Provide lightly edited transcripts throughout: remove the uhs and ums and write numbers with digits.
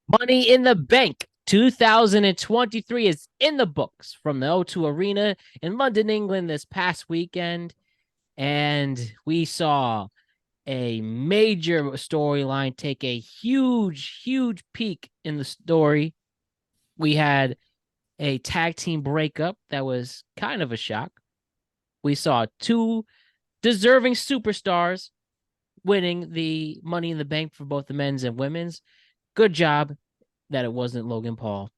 Money in the Bank 2023 is in the books from the O2 Arena in London, England this past weekend. And we saw a major storyline take a huge peak in the story. We had a tag team breakup that was kind of a shock. We saw two deserving superstars winning the Money in the Bank for both the men's and women's. Good job that it wasn't Logan Paul.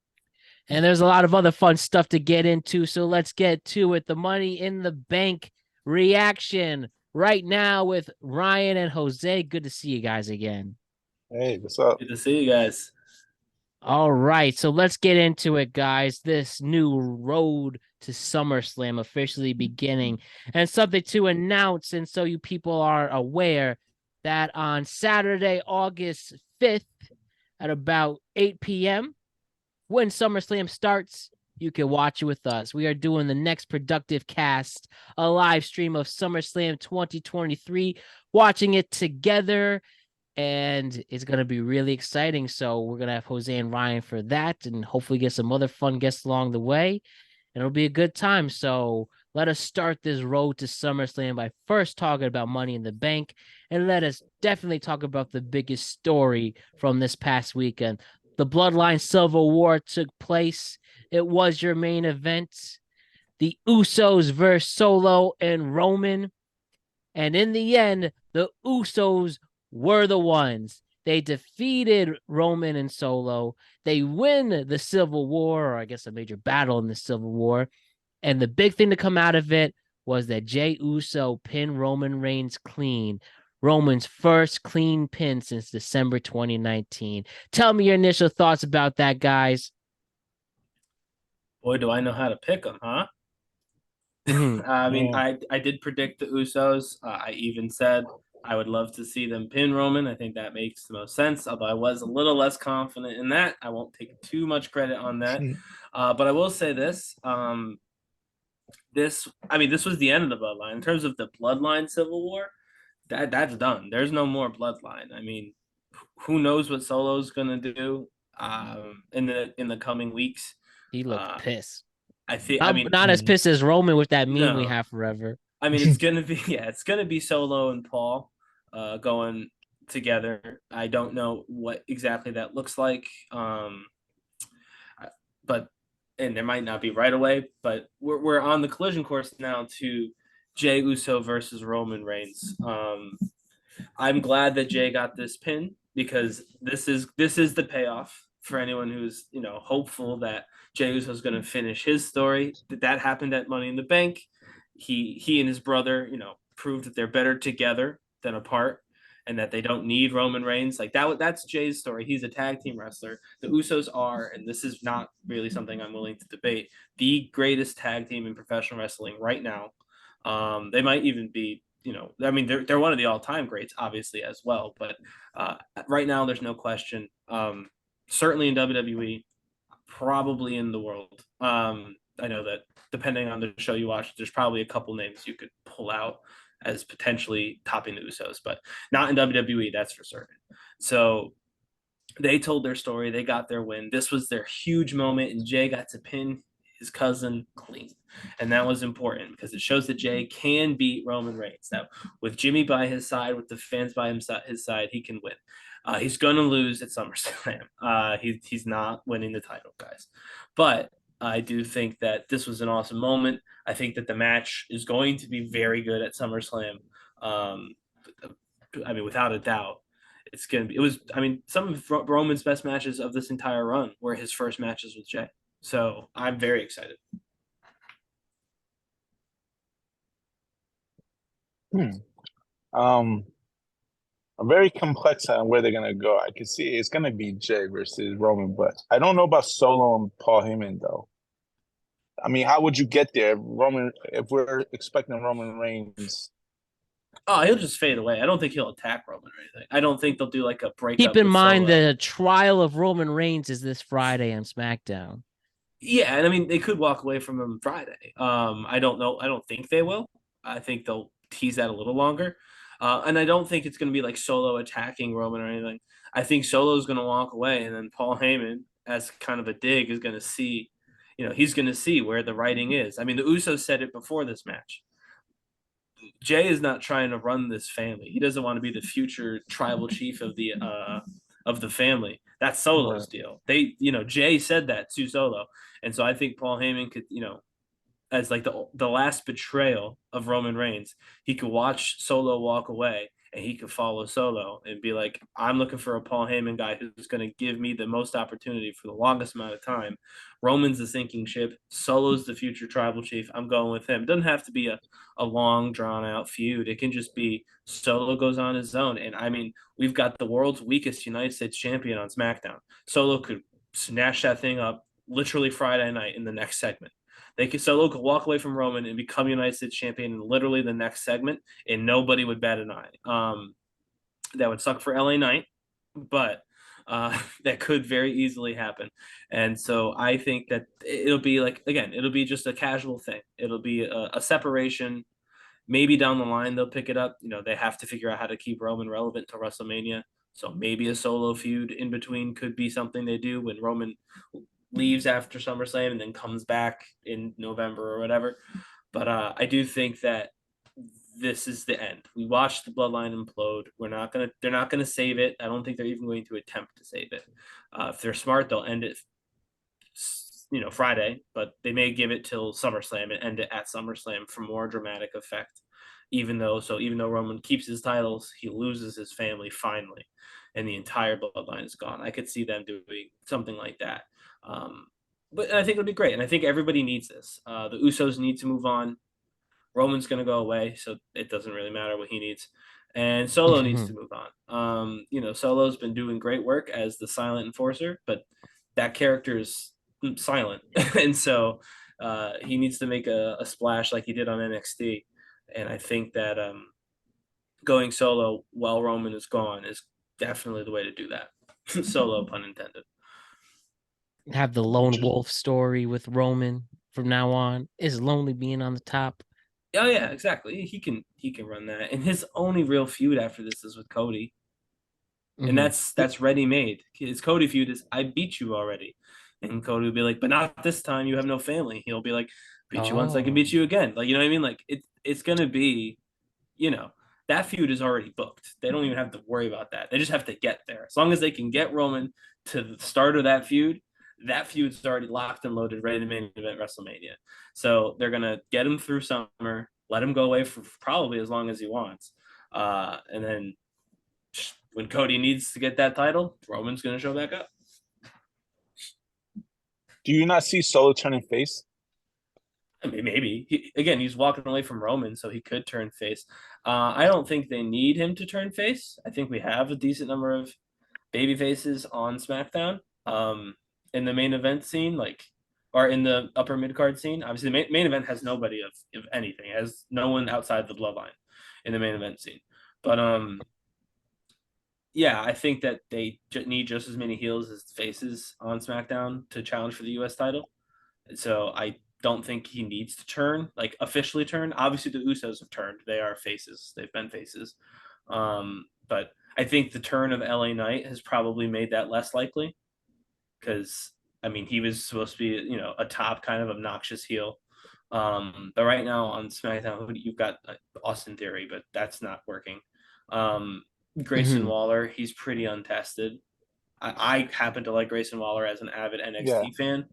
And there's a lot of other fun stuff to get into. So let's get to it. The Money in the Bank reaction right now with Ryan and Jose. Good to see you guys again. Hey, what's up? Good to see you guys. All right. So let's get into it, guys. This new road to SummerSlam officially beginning and something to announce. And so you people are aware that on Saturday, August 5th at about 8 p.m., when SummerSlam starts, you can watch it with us. We are doing the next productive cast, a live stream of SummerSlam 2023, watching it together, and it's going to be really exciting. So we're going to have Jose and Ryan for that, and hopefully get some other fun guests along the way, and it'll be a good time. So let us start this road to SummerSlam by first talking about Money in the Bank, and let us definitely talk about the biggest story from this past weekend. The Bloodline Civil War took place. It was your main event. The Usos versus Solo and Roman. And in the end, the Usos were the ones. They defeated Roman and Solo. They win the Civil War, or I guess a major battle in the Civil War. And the big thing to come out of it was that Jey Uso pinned Roman Reigns clean. Roman's first clean pin since December 2019. Tell me your initial thoughts about that, guys. Boy, do I know how to pick them, huh? Mhm. I mean, Man, I did predict the Usos. I even said I would love to see them pin Roman. I think that makes the most sense. Although I was a little less confident in that, I won't take too much credit on that. But I will say this: this was the end of the Bloodline in terms of the Bloodline Civil War. That's done. There's no more Bloodline. I mean, who knows what Solo's gonna do in the coming weeks? He looked Uh, pissed. I think. I Not, mean, not as pissed as Roman with that meme we no. have forever. I mean, it's gonna be it's gonna be Solo and Paul going together. I don't know what exactly that looks like, but and it might not be right away. But we're on the collision course now to Jey Uso versus Roman Reigns. I'm glad that Jey got this pin because this is the payoff for anyone who's hopeful that Jey Uso is going to finish his story. That happened at Money in the Bank. He and his brother proved that they're better together than apart, and that they don't need Roman Reigns. Like that's Jay's story. He's a tag team wrestler. The Usos are, and this is not really something I'm willing to debate, the greatest tag team in professional wrestling right now. They might even be, I mean, they're one of the all-time greats, obviously, as well. But right now, there's no question. Certainly in WWE, probably in the world. I know that depending on the show you watch, there's probably a couple names you could pull out as potentially topping the Usos, but not in WWE, that's for certain. So they told their story. They got their win. This was their huge moment, and Jey got to pin his cousin clean. And that was important because it shows that Jey can beat Roman Reigns. Now, with Jimmy by his side, with the fans by his side, he can win. He's going to lose at SummerSlam. He's not winning the title, guys. But I do think that this was an awesome moment. I think that the match is going to be very good at SummerSlam. Um, I mean, without a doubt, it's gonna be. It was. I mean, some of Roman's best matches of this entire run were his first matches with Jey. So I'm very excited. hmm. um, I'm very complex on where they're gonna go. I can see it's gonna be Jay versus Roman, but I don't know about Solo and Paul Heyman though. I mean, how would you get there, Roman? If we're expecting Roman Reigns, Oh, he'll just fade away. I don't think he'll attack Roman or anything. I don't think they'll do like a Keep breakup in with mind Solo. the trial of Roman Reigns is this Friday on SmackDown. Yeah, and I mean they could walk away from him Friday. I don't know. I don't think they will. I think they'll tease that a little longer. And I don't think it's going to be like Solo attacking Roman or anything. I think Solo's going to walk away, and then Paul Heyman, as kind of a dig, is going to see, he's going to see where the writing is. I mean, the Usos said it before this match. Jay is not trying to run this family. He doesn't want to be the future tribal chief of the family. That's Solo's deal. Jay said that to Solo, and so I think Paul Heyman could, as like the last betrayal of Roman Reigns, he could watch Solo walk away and he could follow Solo and be like, I'm looking for a Paul Heyman guy who's going to give me the most opportunity for the longest amount of time. Roman's the sinking ship. Solo's the future tribal chief. I'm going with him. It doesn't have to be a long, drawn out feud. It can just be Solo goes on his own. And I mean, we've got the world's weakest United States champion on SmackDown. Solo could snatch that thing up literally Friday night in the next segment. Solo could walk away from Roman and become United States champion in literally the next segment, and nobody would bat an eye. That would suck for LA Knight, but that could very easily happen. And so I think that it'll be it'll be just a casual thing. It'll be a separation. Maybe down the line they'll pick it up. They have to figure out how to keep Roman relevant to WrestleMania. So maybe a Solo feud in between could be something they do when Roman leaves after SummerSlam and then comes back in November or whatever. But I do think that this is the end. We watched the Bloodline implode. They're not gonna save it. I don't think they're even going to attempt to save it. If they're smart, they'll end it, Friday, but they may give it till SummerSlam and end it at SummerSlam for more dramatic effect. Even though Roman keeps his titles, he loses his family finally, and the entire Bloodline is gone. I could see them doing something like that. But I think it'll be great, and I think everybody needs this. The Usos need to move on. Roman's going to go away, so it doesn't really matter what he needs. And Solo needs to move on. Solo's been doing great work as the silent enforcer, but that character is silent, and so he needs to make a splash like he did on NXT. And I think that going solo while Roman is gone is definitely the way to do that. Solo, pun intended. Have the lone wolf story with Roman from now on. Is lonely being on the top. Oh yeah, exactly. He can run that. And his only real feud after this is with Cody. And that's ready made. His Cody feud is I beat you already. And Cody will be like, but not this time, you have no family. He'll be like, beat you once, I can beat you again. Like, you know what I mean? Like it's gonna be, that feud is already booked. They don't even have to worry about that. They just have to get there. As long as they can get Roman to the start of that feud's already locked and loaded, ready to main event WrestleMania. So they're gonna get him through summer, let him go away for probably as long as he wants, and then when Cody needs to get that title, Roman's gonna show back up. Do you not see Solo turning face? I mean, maybe. He's walking away from Roman, so he could turn face. I don't think they need him to turn face. I think we have a decent number of baby faces on SmackDown. In the main event scene, or in the upper mid card scene. Obviously, the main event has nobody of anything. It has no one outside the Bloodline in the main event scene. But yeah, I think that they need just as many heels as faces on SmackDown to challenge for the U.S. title. So I don't think he needs to turn, officially turn. Obviously, the Usos have turned. They are faces. They've been faces. But I think the turn of LA Knight has probably made that less likely because, I mean, he was supposed to be, a top kind of obnoxious heel. But right now on SmackDown, you've got Austin Theory, but that's not working. Grayson Waller, he's pretty untested. I happen to like Grayson Waller as an avid NXT fan.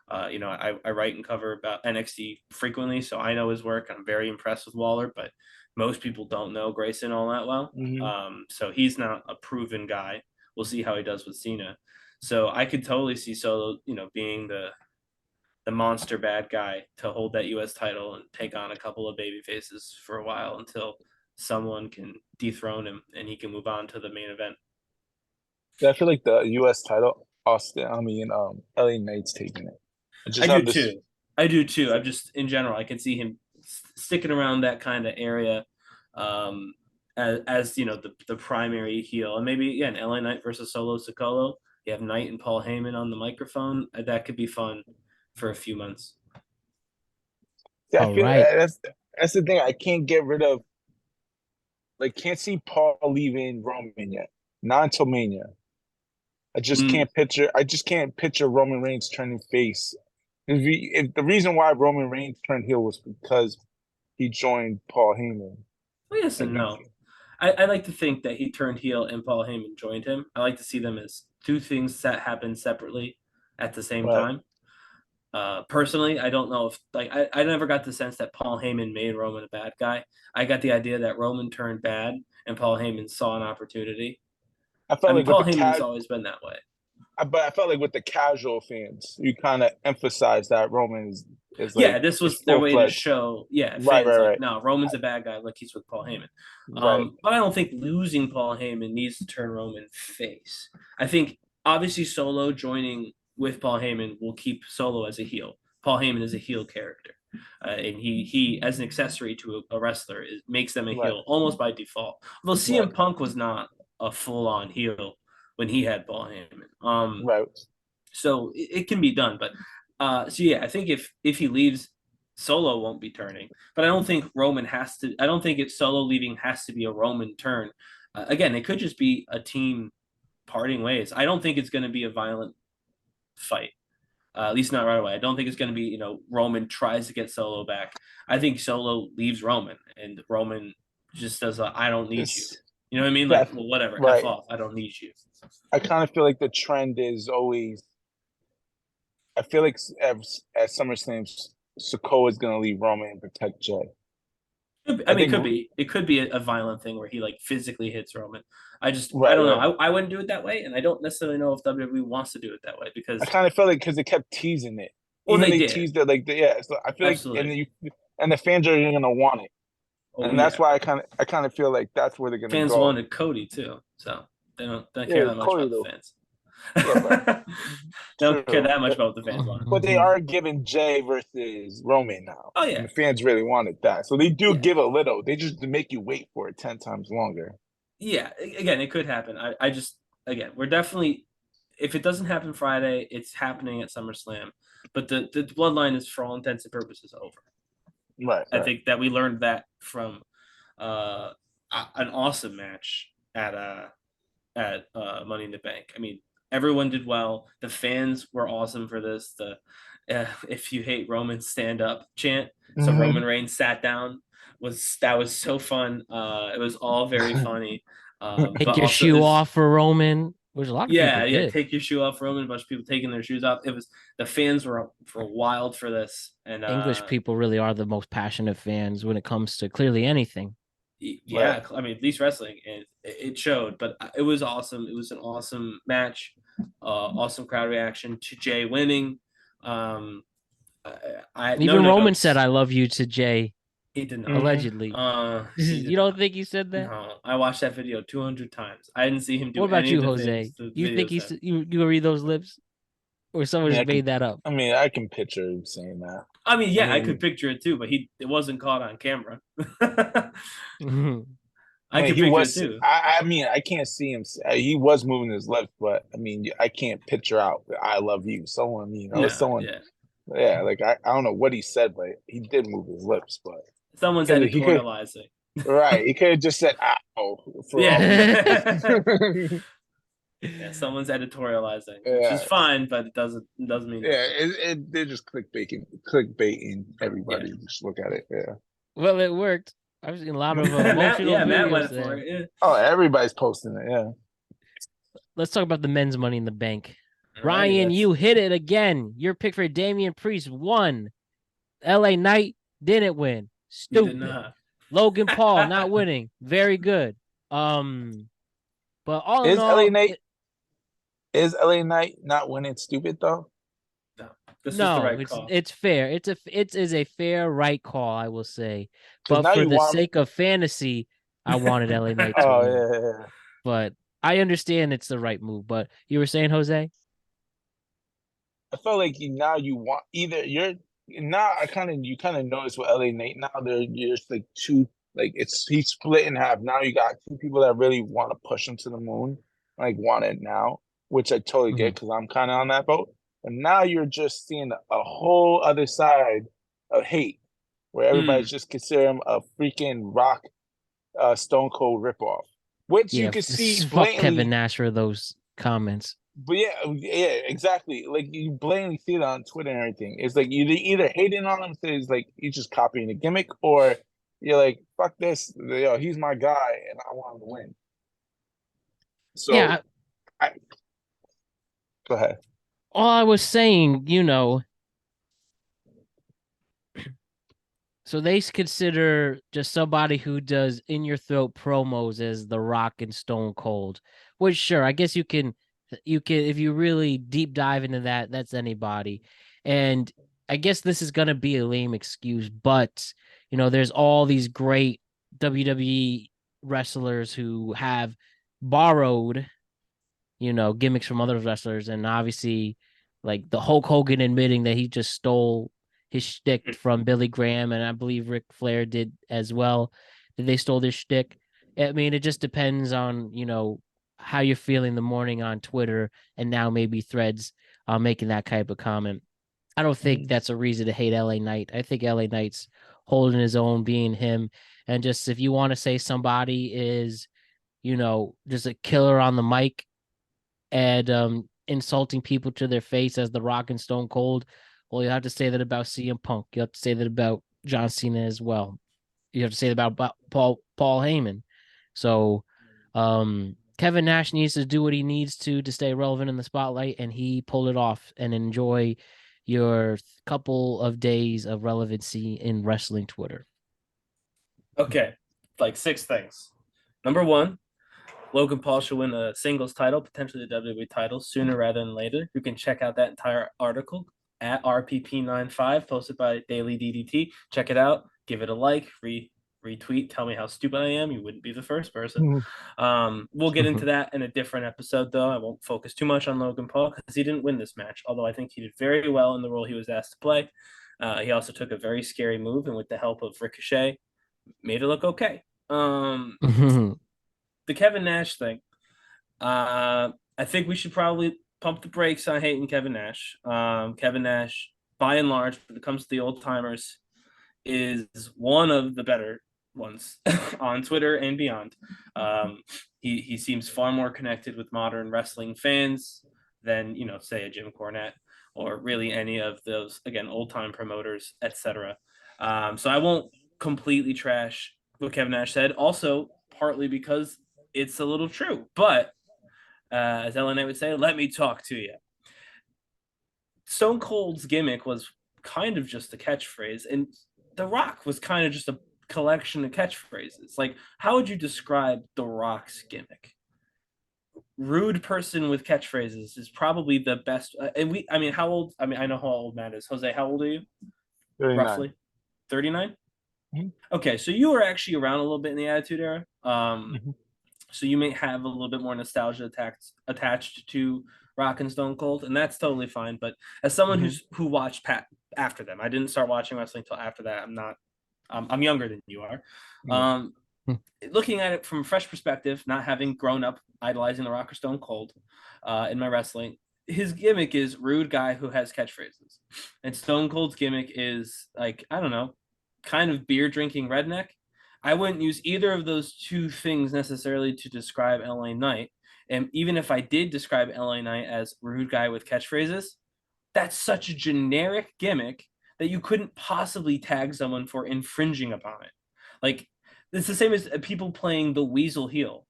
I write and cover about NXT frequently, so I know his work. I'm very impressed with Waller, but most people don't know Grayson all that well. So he's not a proven guy. We'll see how he does with Cena. So I could totally see Solo, being the monster bad guy to hold that U.S. title and take on a couple of baby faces for a while until someone can dethrone him and he can move on to the main event. Yeah, I feel like the U.S. title, LA Knight's taking it. I do too. I'm just, in general, I can see him sticking around that kind of area as the primary heel. And maybe, again, LA Knight versus Solo Sikoa. You have Knight and Paul Heyman on the microphone. That could be fun for a few months. Yeah, I feel that's the thing. I can't get rid of, can't see Paul leaving Roman yet. Not until Mania. I just can't picture Roman Reigns turning face. If the reason why Roman Reigns turned heel was because he joined Paul Heyman. Well, yes and no. I like to think that he turned heel and Paul Heyman joined him. I like to see them as two things that happen separately at the same time. Personally, I don't know if I never got the sense that Paul Heyman made Roman a bad guy. I got the idea that Roman turned bad and Paul Heyman saw an opportunity. I mean, Paul Heyman's always been that way. But I felt like with the casual fans, you kind of emphasize that Roman is like, this was their way to show fans right. No, Roman's a bad guy. Look, he's with Paul Heyman. But I don't think losing Paul Heyman needs to turn Roman face. I think obviously Solo joining with Paul Heyman will keep Solo as a heel. Paul Heyman is a heel character, and he as an accessory to a wrestler makes them a heel almost by default. Although CM Punk was not a full-on heel when he had Paul Heyman. So it can be done, but I think if he leaves, Solo won't be turning. But I don't think Roman has to. I don't think if Solo leaving has to be a Roman turn. Again, it could just be a team parting ways. I don't think it's going to be a violent fight. At least not right away. I don't think it's going to be, Roman tries to get Solo back. I think Solo leaves Roman, and Roman just does I don't need you. You know what I mean? Like, well, whatever. F off. I don't need you. I kind of feel like the trend is always. I feel like at SummerSlam, Sikoa is going to leave Roman and protect Jay. It could be a violent thing where he physically hits Roman. I don't know. I wouldn't do it that way, and I don't necessarily know if WWE wants to do it that way because I kind of feel like because they kept teasing it. Well, they did. Teased it So I feel Absolutely. and the fans are going to want it, and that's why I kind of feel like that's where they're going to go. Fans wanted Cody too, so they don't care that much about the fans. Don't care that much about what the fans want. But they are giving Jay versus Roman now. Oh yeah, and the fans really wanted that, so they do give a little. They just make you wait for it 10 times longer. Yeah, again, it could happen. We're definitely, if it doesn't happen Friday, it's happening at SummerSlam. But the bloodline is, for all intents and purposes, over. Right. I think that we learned that from an awesome match at Money in the Bank. I mean, everyone did well. The fans were awesome for this. The if you hate Roman, stand up chant. So Roman Reigns sat down. That was so fun. It was all very funny. Take your shoe off for Roman. Which a lot of people did. Take your shoe off, Roman. A bunch of people taking their shoes off. It was the fans were wild for this, and English people really are the most passionate fans when it comes to clearly anything. Yeah, I mean, at least wrestling, and it showed. But it was awesome. It was an awesome match. Awesome crowd reaction to Jay winning. Even Roman said, "I love you" to Jay. He did not. Allegedly. You don't think he said that? No, I watched that video 200 times. I didn't see him do. What about you, Jose? You think you read those lips, or someone just made that up? I mean, I can picture him saying that. I mean, I could picture it too, but it wasn't caught on camera. I could picture it too. I mean, I can't see him. He was moving his lips, but I mean, I can't picture out "I love you." Someone, someone. Yeah, like I don't know what he said, but he did move his lips, but. Someone's editorializing. Right. He could have just said, ow. Someone's editorializing, which is fine, but it doesn't mean. Yeah, they're just clickbaiting everybody. Yeah. Just look at it. Yeah. Well, it worked. I've seen a lot of emotional Matt went for it. Yeah. Oh, everybody's posting it. Yeah. Let's talk about the men's Money in the Bank. Ryan, you hit it again. Your pick for Damian Priest won. LA Knight didn't win. Stupid. Logan Paul not winning. Very good. But all in all, is LA Knight not winning stupid though? No, it's fair. It is a fair right call, I will say. But for the sake of fantasy, I wanted LA Knight to win. Yeah. But I understand it's the right move. But you were saying, Jose? I felt like now you want either you're. Now you kind of notice with LA Knight now you're just like two, like he's split in half. Now you got two people that really want to push him to the moon, like want it now, which I totally get because I'm kind of on that boat. And now you're just seeing a whole other side of hate where everybody's just consider him a freaking Rock Stone Cold ripoff, which you can see fuck Kevin Nash for those comments. But yeah, exactly. Like you blatantly see that on Twitter and everything. It's like you either hating on him, says like he's just copying a gimmick, or you're like, fuck this, yo, he's my guy, and I want him to win. So, Yeah, go ahead. all I was saying, so they consider just somebody who does in your throat promos as The Rock and Stone Cold. Which sure, I guess you can if you really deep dive into that, that's anybody. And I guess this is gonna be a lame excuse, but there's all these great WWE wrestlers who have borrowed, gimmicks from other wrestlers, and obviously like the Hulk Hogan admitting that he just stole his shtick from Billy Graham, and I believe Ric Flair did as well. That they stole this shtick. I mean, it just depends on how you're feeling the morning on Twitter, and now maybe Threads making that type of comment. I don't think that's a reason to hate LA Knight. I think LA Knight's holding his own, being him, and just if you want to say somebody is, just a killer on the mic and insulting people to their face as The Rock and Stone Cold, well, you have to say that about CM Punk. You have to say that about John Cena as well. You have to say that about Paul Heyman. So Kevin Nash needs to do what he needs to stay relevant in the spotlight, and he pulled it off. And enjoy your couple of days of relevancy in wrestling Twitter. Okay, like 6 things. Number 1, Logan Paul should win a singles title, potentially the WWE title, sooner rather than later. You can check out that entire article at RPP95, posted by Daily DDT. Check it out. Give it a like, retweet. Tell me how stupid I am. You wouldn't be the first person. We'll get into that in a different episode, though. I won't focus too much on Logan Paul because he didn't win this match, although I think he did very well in the role he was asked to play. He also took a very scary move, and with the help of Ricochet, made it look okay. The Kevin Nash thing. I think we should probably pump the brakes on hating Kevin Nash. Kevin Nash, by and large, when it comes to the old timers, is one of the better ones on Twitter and beyond. He seems far more connected with modern wrestling fans than say a Jim Cornette or really any of those old time promoters, etc. So I won't completely trash what Kevin Nash said. Also, partly because it's a little true, but as LA Knight would say, let me talk to you. Stone Cold's gimmick was kind of just a catchphrase, and The Rock was kind of just a collection of catchphrases. Like, how would you describe The Rock's gimmick? Rude person with catchphrases is probably the best. How old? I know how old Matt is. Jose, how old are you? 39. Roughly 39. Mm-hmm. Okay, so you were actually around a little bit in the Attitude Era. So you may have a little bit more nostalgia attached to Rock and Stone Cold, and that's totally fine. But as someone who watched after them, I didn't start watching wrestling until after that. I'm younger than you are. Looking at it from a fresh perspective, not having grown up idolizing The Rock or Stone Cold in my wrestling, his gimmick is rude guy who has catchphrases, and Stone Cold's gimmick is like, I don't know, kind of beer drinking redneck. I wouldn't use either of those two things necessarily to describe LA Knight. And even if I did describe LA Knight as rude guy with catchphrases, that's such a generic gimmick that you couldn't possibly tag someone for infringing upon it. Like, it's the same as people playing the weasel heel.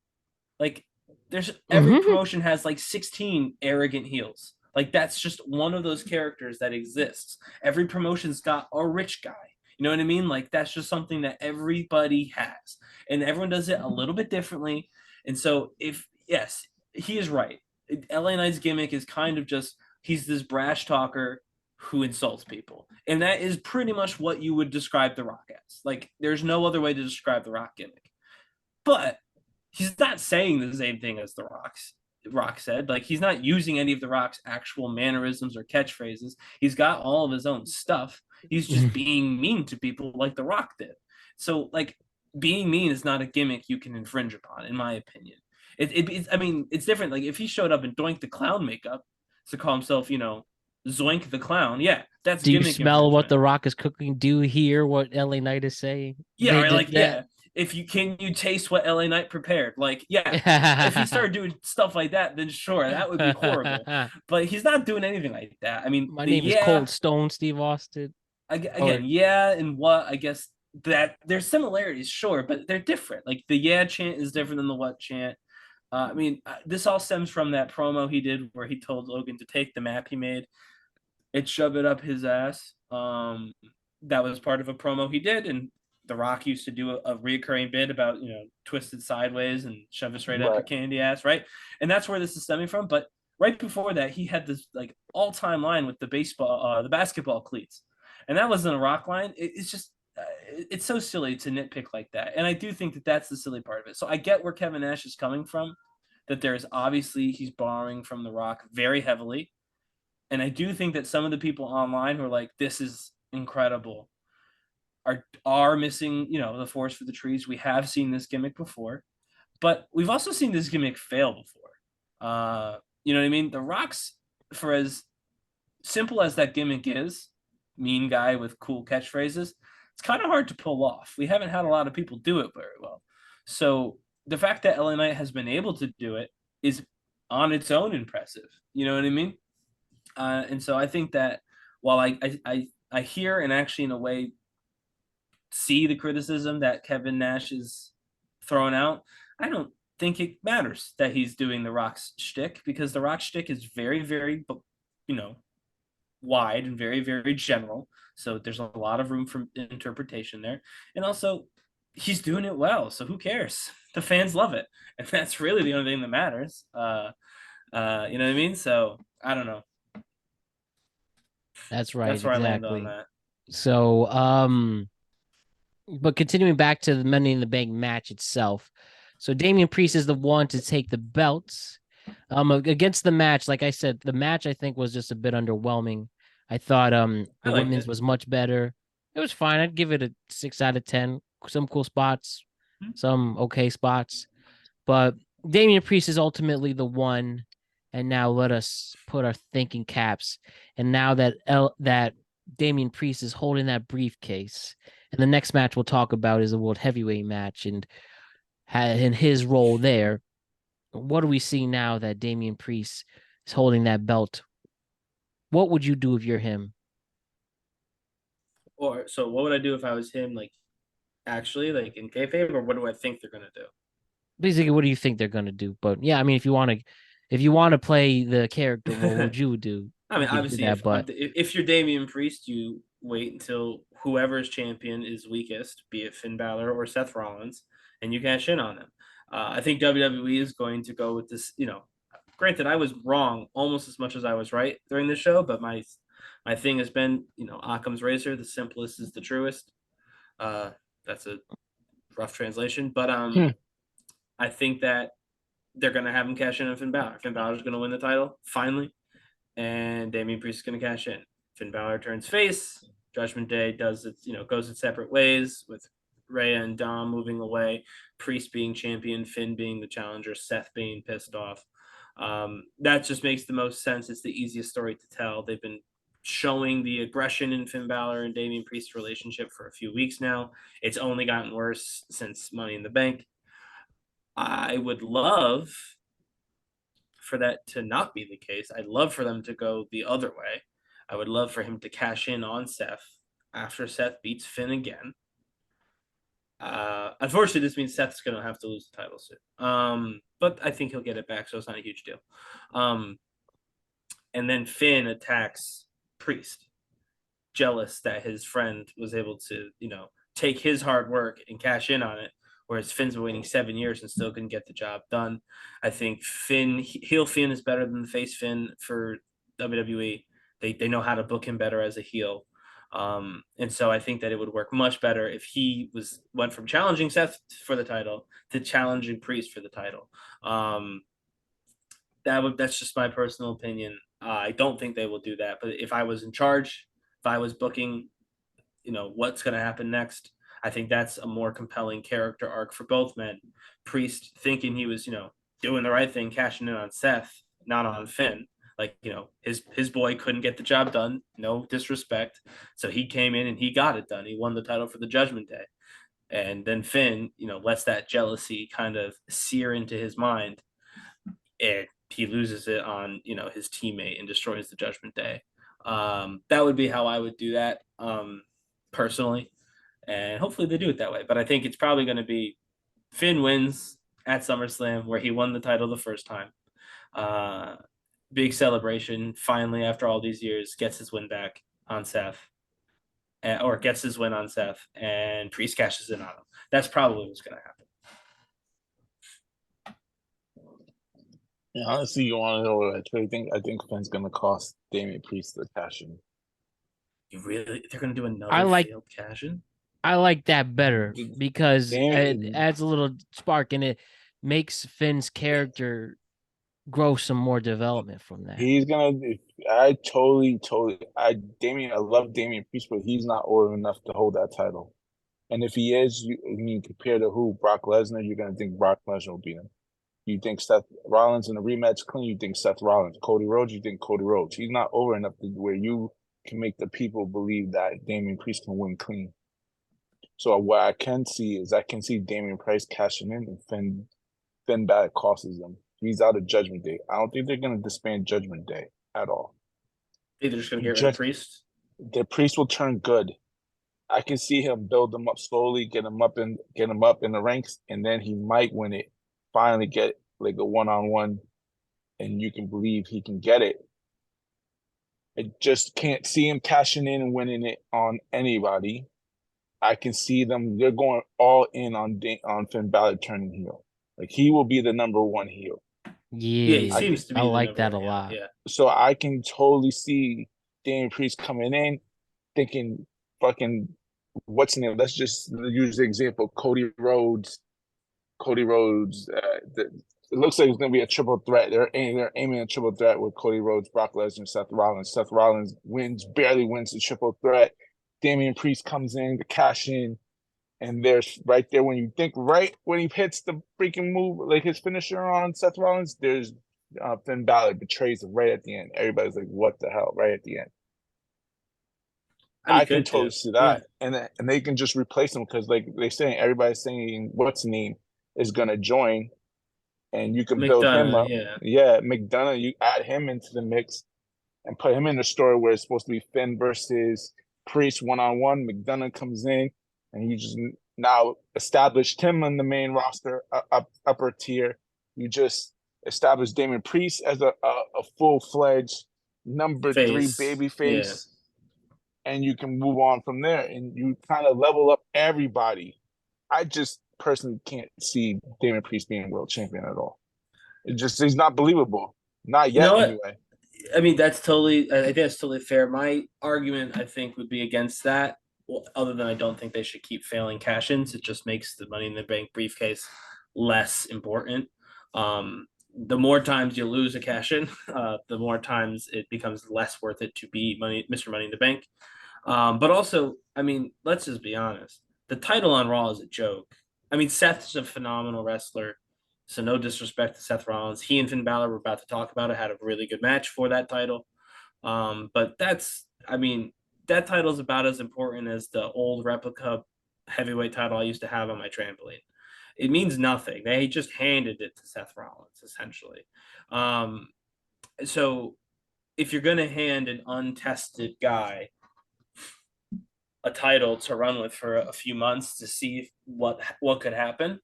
Like, there's every promotion has like 16 arrogant heels. Like, that's just one of those characters that exists. Every promotion's got a rich guy. You know what I mean? Like, that's just something that everybody has, and everyone does it a little bit differently. And so, yes, he is right. LA Knight's gimmick is kind of just, he's this brash talker who insults people, and that is pretty much what you would describe The Rock as. Like, there's no other way to describe The Rock gimmick. But he's not saying the same thing as The Rock said. Like, he's not using any of The Rock's actual mannerisms or catchphrases. He's got all of his own stuff. He's just being mean to people like The Rock did. So, like, being mean is not a gimmick you can infringe upon, in my opinion. It's different. Like, if he showed up in Doink the Clown makeup to call himself, Zoink the Clown, yeah, that's Do you gimmick smell what infringement. The Rock is cooking? Do you hear what LA Knight is saying? Yeah, or like, yeah. if you can you taste what LA Knight prepared? Like, yeah, if he started doing stuff like that, then sure, that would be horrible. But he's not doing anything like that. I mean, My the name is Cold Stone Steve Austin. again, yeah, and what I guess that there's similarities, sure, but they're different. Like the yeah chant is different than the what chant. I mean, this all stems from that promo he did where he told Logan to take the map he made and shove it up his ass. That was part of a promo he did, and The Rock used to do a reoccurring bit about twisted sideways and shove it straight up your candy ass, right? And that's where this is stemming from. But right before that, he had this like all-time line with the basketball cleats, and that wasn't a Rock line. It's just it's so silly to nitpick like that, and I do think that that's the silly part of it. So I get where Kevin Nash is coming from, that there's obviously he's borrowing from The Rock very heavily, and I do think that some of the people online who are like, "This is incredible," are missing, the forest for the trees. We have seen this gimmick before, but we've also seen this gimmick fail before. You know what I mean? The Rock's, for as simple as that gimmick is, mean guy with cool catchphrases, it's kind of hard to pull off. We haven't had a lot of people do it very well. So the fact that LA Knight has been able to do it is on its own impressive. You know what I mean? And so I think that while I hear and actually in a way see the criticism that Kevin Nash is throwing out, I don't think it matters that he's doing the Rock's shtick, because the Rock shtick is very, very, wide and very, very general. So there's a lot of room for interpretation there. And also, he's doing it well. So who cares? The fans love it. And that's really the only thing that matters. You know what I mean? So I don't know. That's right, That's where I land on exactly. that. So, but continuing back to the Money in the Bank match itself. So Damian Priest is the one to take the belts. Against the match, like I said, the match I think was just a bit underwhelming. I thought the women's was much better. It was fine. I'd give it a 6 out of 10. Some cool spots, some okay spots. But Damian Priest is ultimately the one. And now let us put our thinking caps. And now that Damian Priest is holding that briefcase, and the next match we'll talk about is a world heavyweight match, and in his role there, what do we see now that Damian Priest is holding that belt? What would you do if you're him? Or so what would I do if I was him, like actually, like in kayfabe, or what do I think they're gonna do? Basically, what do you think they're gonna do? But yeah, I mean, if you want to play the character role, what would you do? I mean, You could do obviously, that, but if you're Damian Priest, you wait until whoever's champion is weakest, be it Finn Balor or Seth Rollins, and you cash in on them. I think WWE is going to go with this. Granted, I was wrong almost as much as I was right during the show, but my thing has been, Occam's razor: the simplest is the truest. That's a rough translation, but I think that they're going to have him cash in on Finn Balor. Finn Balor is going to win the title finally, and Damian Priest is going to cash in. Finn Balor turns face. Judgment Day goes its separate ways, with Rhea and Dom moving away, Priest being champion, Finn being the challenger, Seth being pissed off. That just makes the most sense. It's the easiest story to tell. They've been showing the aggression in Finn Balor and Damian Priest's relationship for a few weeks now. It's only gotten worse since Money in the Bank. I would love for that to not be the case. I'd love for them to go the other way. I would love for him to cash in on Seth after Seth beats Finn again. Unfortunately, this means Seth's going to have to lose the title soon. But I think he'll get it back, so it's not a huge deal. And then Finn attacks Priest, jealous that his friend was able to, take his hard work and cash in on it, whereas Finn's been waiting 7 years and still couldn't get the job done. I think heel Finn is better than the face Finn for WWE. They know how to book him better as a heel. And so I think that it would work much better if he went from challenging Seth for the title to challenging Priest for the title. That's just my personal opinion. I don't think they will do that, but if I was in charge, if I was booking, what's going to happen next, I think that's a more compelling character arc for both men. Priest thinking he was, doing the right thing, cashing in on Seth, not on Finn. Like, his boy couldn't get the job done. No disrespect. So he came in and he got it done. He won the title for the Judgment Day. And then Finn, lets that jealousy kind of sear into his mind, and he loses it on, his teammate and destroys the Judgment Day. That would be how I would do that, personally. And hopefully they do it that way. But I think it's probably going to be Finn wins at SummerSlam, where he won the title the first time. Big celebration, finally, after all these years, gets his win back on Seth, or gets his win on Seth, and Priest cashes in on him. That's probably what's going to happen. Yeah, honestly, you want to know what I think? I think Finn's going to cost Damian Priest the cash in. They're going to do another failed cash in? I like that better because it adds a little spark and it makes Finn's character grow some more development from that. He's gonna. I love Damian Priest, but he's not old enough to hold that title. And if he is, compared to who? Brock Lesnar, you're gonna think Brock Lesnar will beat him. You think Seth Rollins in a rematch clean? You think Seth Rollins. Cody Rhodes, you think Cody Rhodes. He's not over enough to where you can make the people believe that Damian Priest can win clean. So what I can see Damian Priest cashing in, and Finn Balor costs them. He's out of Judgment Day. I don't think they're going to disband Judgment Day at all. They're just going to get rid of Priest? The Priest will turn good. I can see him build them up slowly, get him up in the ranks, and then he might win it. Finally get like a one-on-one, and you can believe he can get it. I just can't see him cashing in and winning it on anybody. I can see they're going all in on Finn Balor turning heel. Like, he will be the number one heel. Yeah, he seems to be. I like that a lot. Yeah. So I can totally see Damian Priest coming in, thinking, fucking, what's the name? Let's just use the example, Cody Rhodes. It looks like it's going to be a triple threat. They're aiming a triple threat with Cody Rhodes, Brock Lesnar, Seth Rollins. Seth Rollins barely wins the triple threat. Damian Priest comes in to cash in. And there's right there when he hits the freaking move, like his finisher on Seth Rollins, there's Finn Balor betrays him right at the end. Everybody's like, what the hell, right at the end. I can totally see that. Yeah. And they can just replace him because, like they're saying, everybody's saying what's name is going to join, and you can build him up. Yeah, McDonough, you add him into the mix and put him in the story where it's supposed to be Finn versus Priest one-on-one. McDonough comes in, and you just now established him on the main roster, upper tier. You just established Damian Priest as a full-fledged number 3 baby face. Yeah. And you can move on from there, and you kind of level up everybody. I just personally can't see Damian Priest being world champion at all. He's not believable. Not yet, anyway. I mean, I think that's totally fair. My argument, I think, would be against that. Well, other than I don't think they should keep failing cash-ins. It just makes the Money in the Bank briefcase less important. The more times you lose a cash-in, the more times it becomes less worth it to be Mr. Money in the Bank. But also, I mean, let's just be honest. The title on Raw is a joke. I mean, Seth's a phenomenal wrestler, so no disrespect to Seth Rollins. He and Finn Balor, we're about to talk about it, had a really good match for that title. But that title is about as important as the old replica heavyweight title I used to have on my trampoline. It means nothing. They just handed it to Seth Rollins, essentially. So if you're going to hand an untested guy a title to run with for a few months to see what could happen,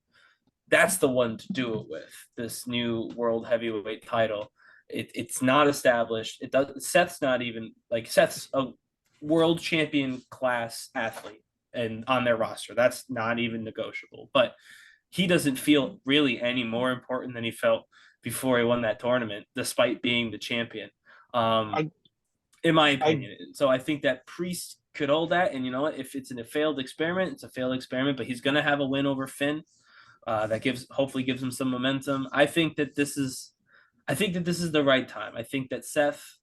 that's the one to do it with. This new world heavyweight title. It's not established. Seth's not even Seth's a world champion class athlete and on their roster. That's not even negotiable. But he doesn't feel really any more important than he felt before he won that tournament, despite being the champion. In my opinion. So I think that Priest could hold that, and you know what? If it's a failed experiment, it's a failed experiment. But he's gonna have a win over Finn. That hopefully gives him some momentum. I think that this is the right time. I think that Seth.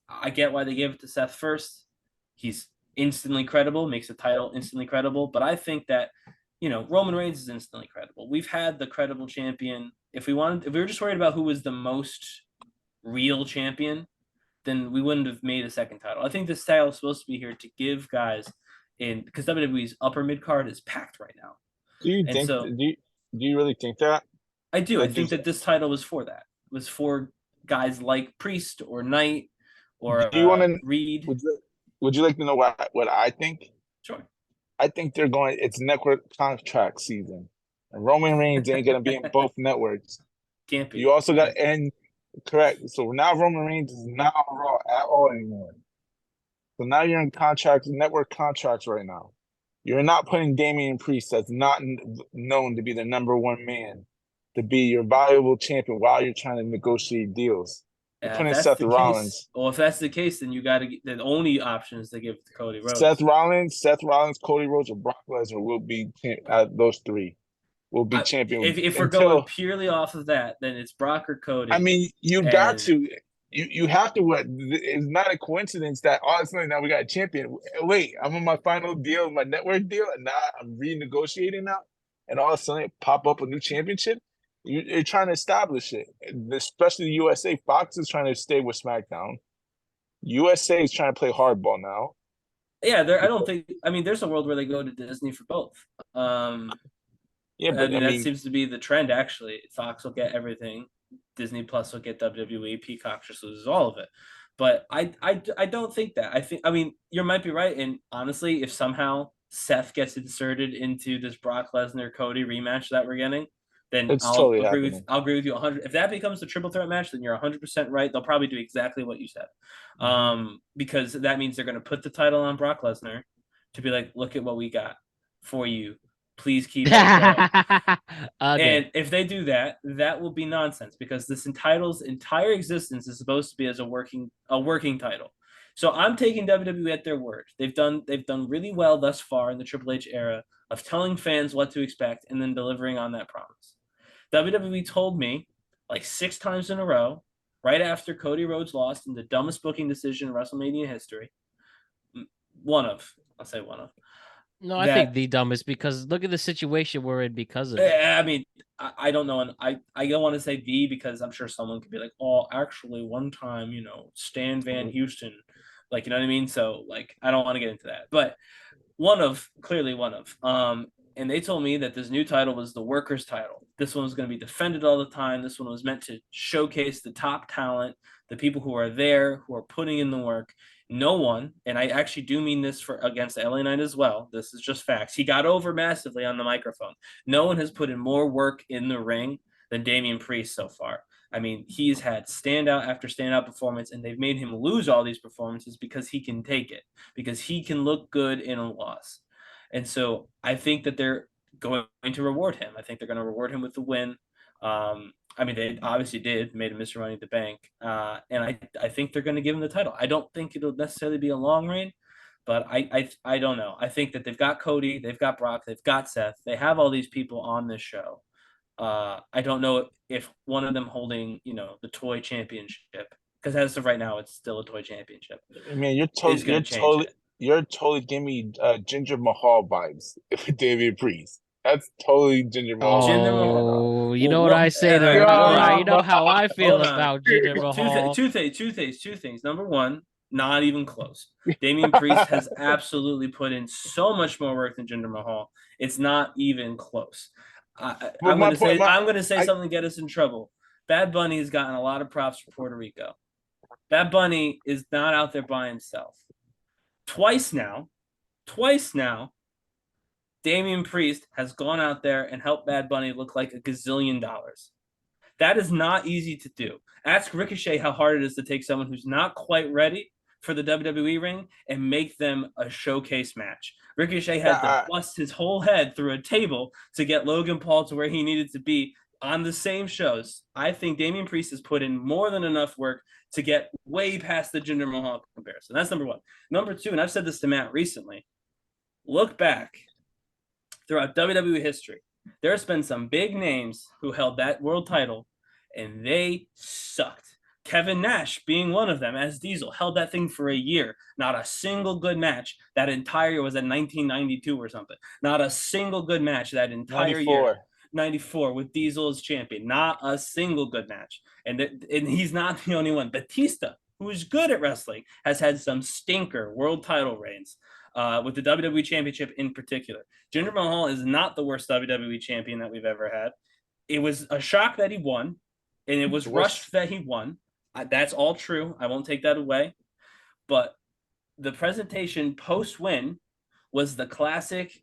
I get why they gave it to Seth first. He's instantly credible, makes the title instantly credible. But I think that Roman Reigns is instantly credible. We've had the credible champion. If we were just worried about who was the most real champion, then we wouldn't have made a second title. I think this title is supposed to be here to give guys because WWE's upper mid card is packed right now. Do you And think? so Do you really think that? I do. I That think there's- that this title was for that. It was for guys like Priest or Knight or Do you want to? Reed. Would you like to know what I think? Sure. I think they're going. It's network contract season, and Roman Reigns ain't gonna be in both networks. Can't be. You also got and correct. So now Roman Reigns is not on Raw at all anymore. So now you're in contracts, network contracts right now. You're not putting Damian Priest, that's not known to be the number one man, to be your valuable champion while you're trying to negotiate deals. You're putting Seth Rollins. Well, if that's the case, then you got to. The only option is to give it to Cody Rhodes. Seth Rollins, Cody Rhodes, or Brock Lesnar will be those three will be champion. If we're going purely off of that, then it's Brock or Cody. I mean, you got to. You have to. It's not a coincidence that all of a sudden now we got a champion. Wait, I'm on my final deal, my network deal, and now I'm renegotiating now, and all of a sudden it pop up a new championship. You're trying to establish it, especially the USA. Fox is trying to stay with SmackDown. USA is trying to play hardball now. Yeah, I don't think. I mean, there's a world where they go to Disney for both. Yeah, but that seems to be the trend. Actually, Fox will get everything. Disney Plus will get WWE. Peacock just loses all of it. But I don't think that. I mean, you might be right. And honestly, if somehow Seth gets inserted into this Brock Lesnar Cody rematch that we're getting, then I'll agree with you 100. If that becomes the triple threat match, then you're 100% right. They'll probably do exactly what you said, because that means they're going to put the title on Brock Lesnar to be like, look at what we got for you. Please keep it going. And if they do that, that will be nonsense, because this title's entire existence is supposed to be as a working title. So I'm taking WWE at their word. They've done really well thus far in the Triple H era of telling fans what to expect and then delivering on that promise. WWE told me like 6 times in a row, right after Cody Rhodes lost in the dumbest booking decision in WrestleMania history. I'll say one of. No, I think the dumbest, because look at the situation we're in because of it. I mean, I don't know. And I don't want to say the, because I'm sure someone could be like, oh, actually one time, Stan Van Houston, like, you know what I mean? So like, I don't want to get into that, but clearly one of, and they told me that this new title was the workers title. This one was going to be defended all the time. This one was meant to showcase the top talent, the people who are there, who are putting in the work. No one, and I actually do mean this against LA Knight as well. This is just facts. He got over massively on the microphone. No one has put in more work in the ring than Damian Priest so far. I mean, he's had standout after standout performance, and they've made him lose all these performances because he can take it, because he can look good in a loss. And so I think that they're going to reward him. I think they're going to reward him with the win. I mean, they obviously made him Mr. Money at the Bank. And I think they're going to give him the title. I don't think it'll necessarily be a long reign, but I don't know. I think that they've got Cody, they've got Brock, they've got Seth. They have all these people on this show. I don't know if one of them holding, the toy championship, because as of right now, it's still a toy championship. I mean, you're totally giving me Jinder Mahal vibes with Damian Priest. That's totally Jinder Mahal. Oh, you know what I say to you know how I feel about Jinder Mahal. Two things. Number one, not even close. Damian Priest has absolutely put in so much more work than Jinder Mahal. It's not even close. I'm going to say something to get us in trouble. Bad Bunny has gotten a lot of props for Puerto Rico. Bad Bunny is not out there by himself. Twice now, Damian Priest has gone out there and helped Bad Bunny look like $1 gazillion. That is not easy to do. Ask Ricochet how hard it is to take someone who's not quite ready for the WWE ring and make them a showcase match. Ricochet had to bust his whole head through a table to get Logan Paul to where he needed to be on the same shows. I think Damian Priest has put in more than enough work to get way past the Jinder Mahal comparison. That's number one. Number two, and I've said this to Matt recently, look back throughout WWE history. There's been some big names who held that world title, and they sucked. Kevin Nash being one of them, as Diesel, held that thing for a year. Not a single good match. That entire year was in 1992 or something. Not a single good match that entire 94. year. 94 with Diesel as champion. Not a single good match. And he's not the only one. Batista, who is good at wrestling, has had some stinker world title reigns. with the WWE Championship in particular. Jinder Mahal is not the worst WWE champion that we've ever had. It was a shock that he won, and it was rushed that he won. That's all true. I won't take that away. But the presentation post-win was the classic,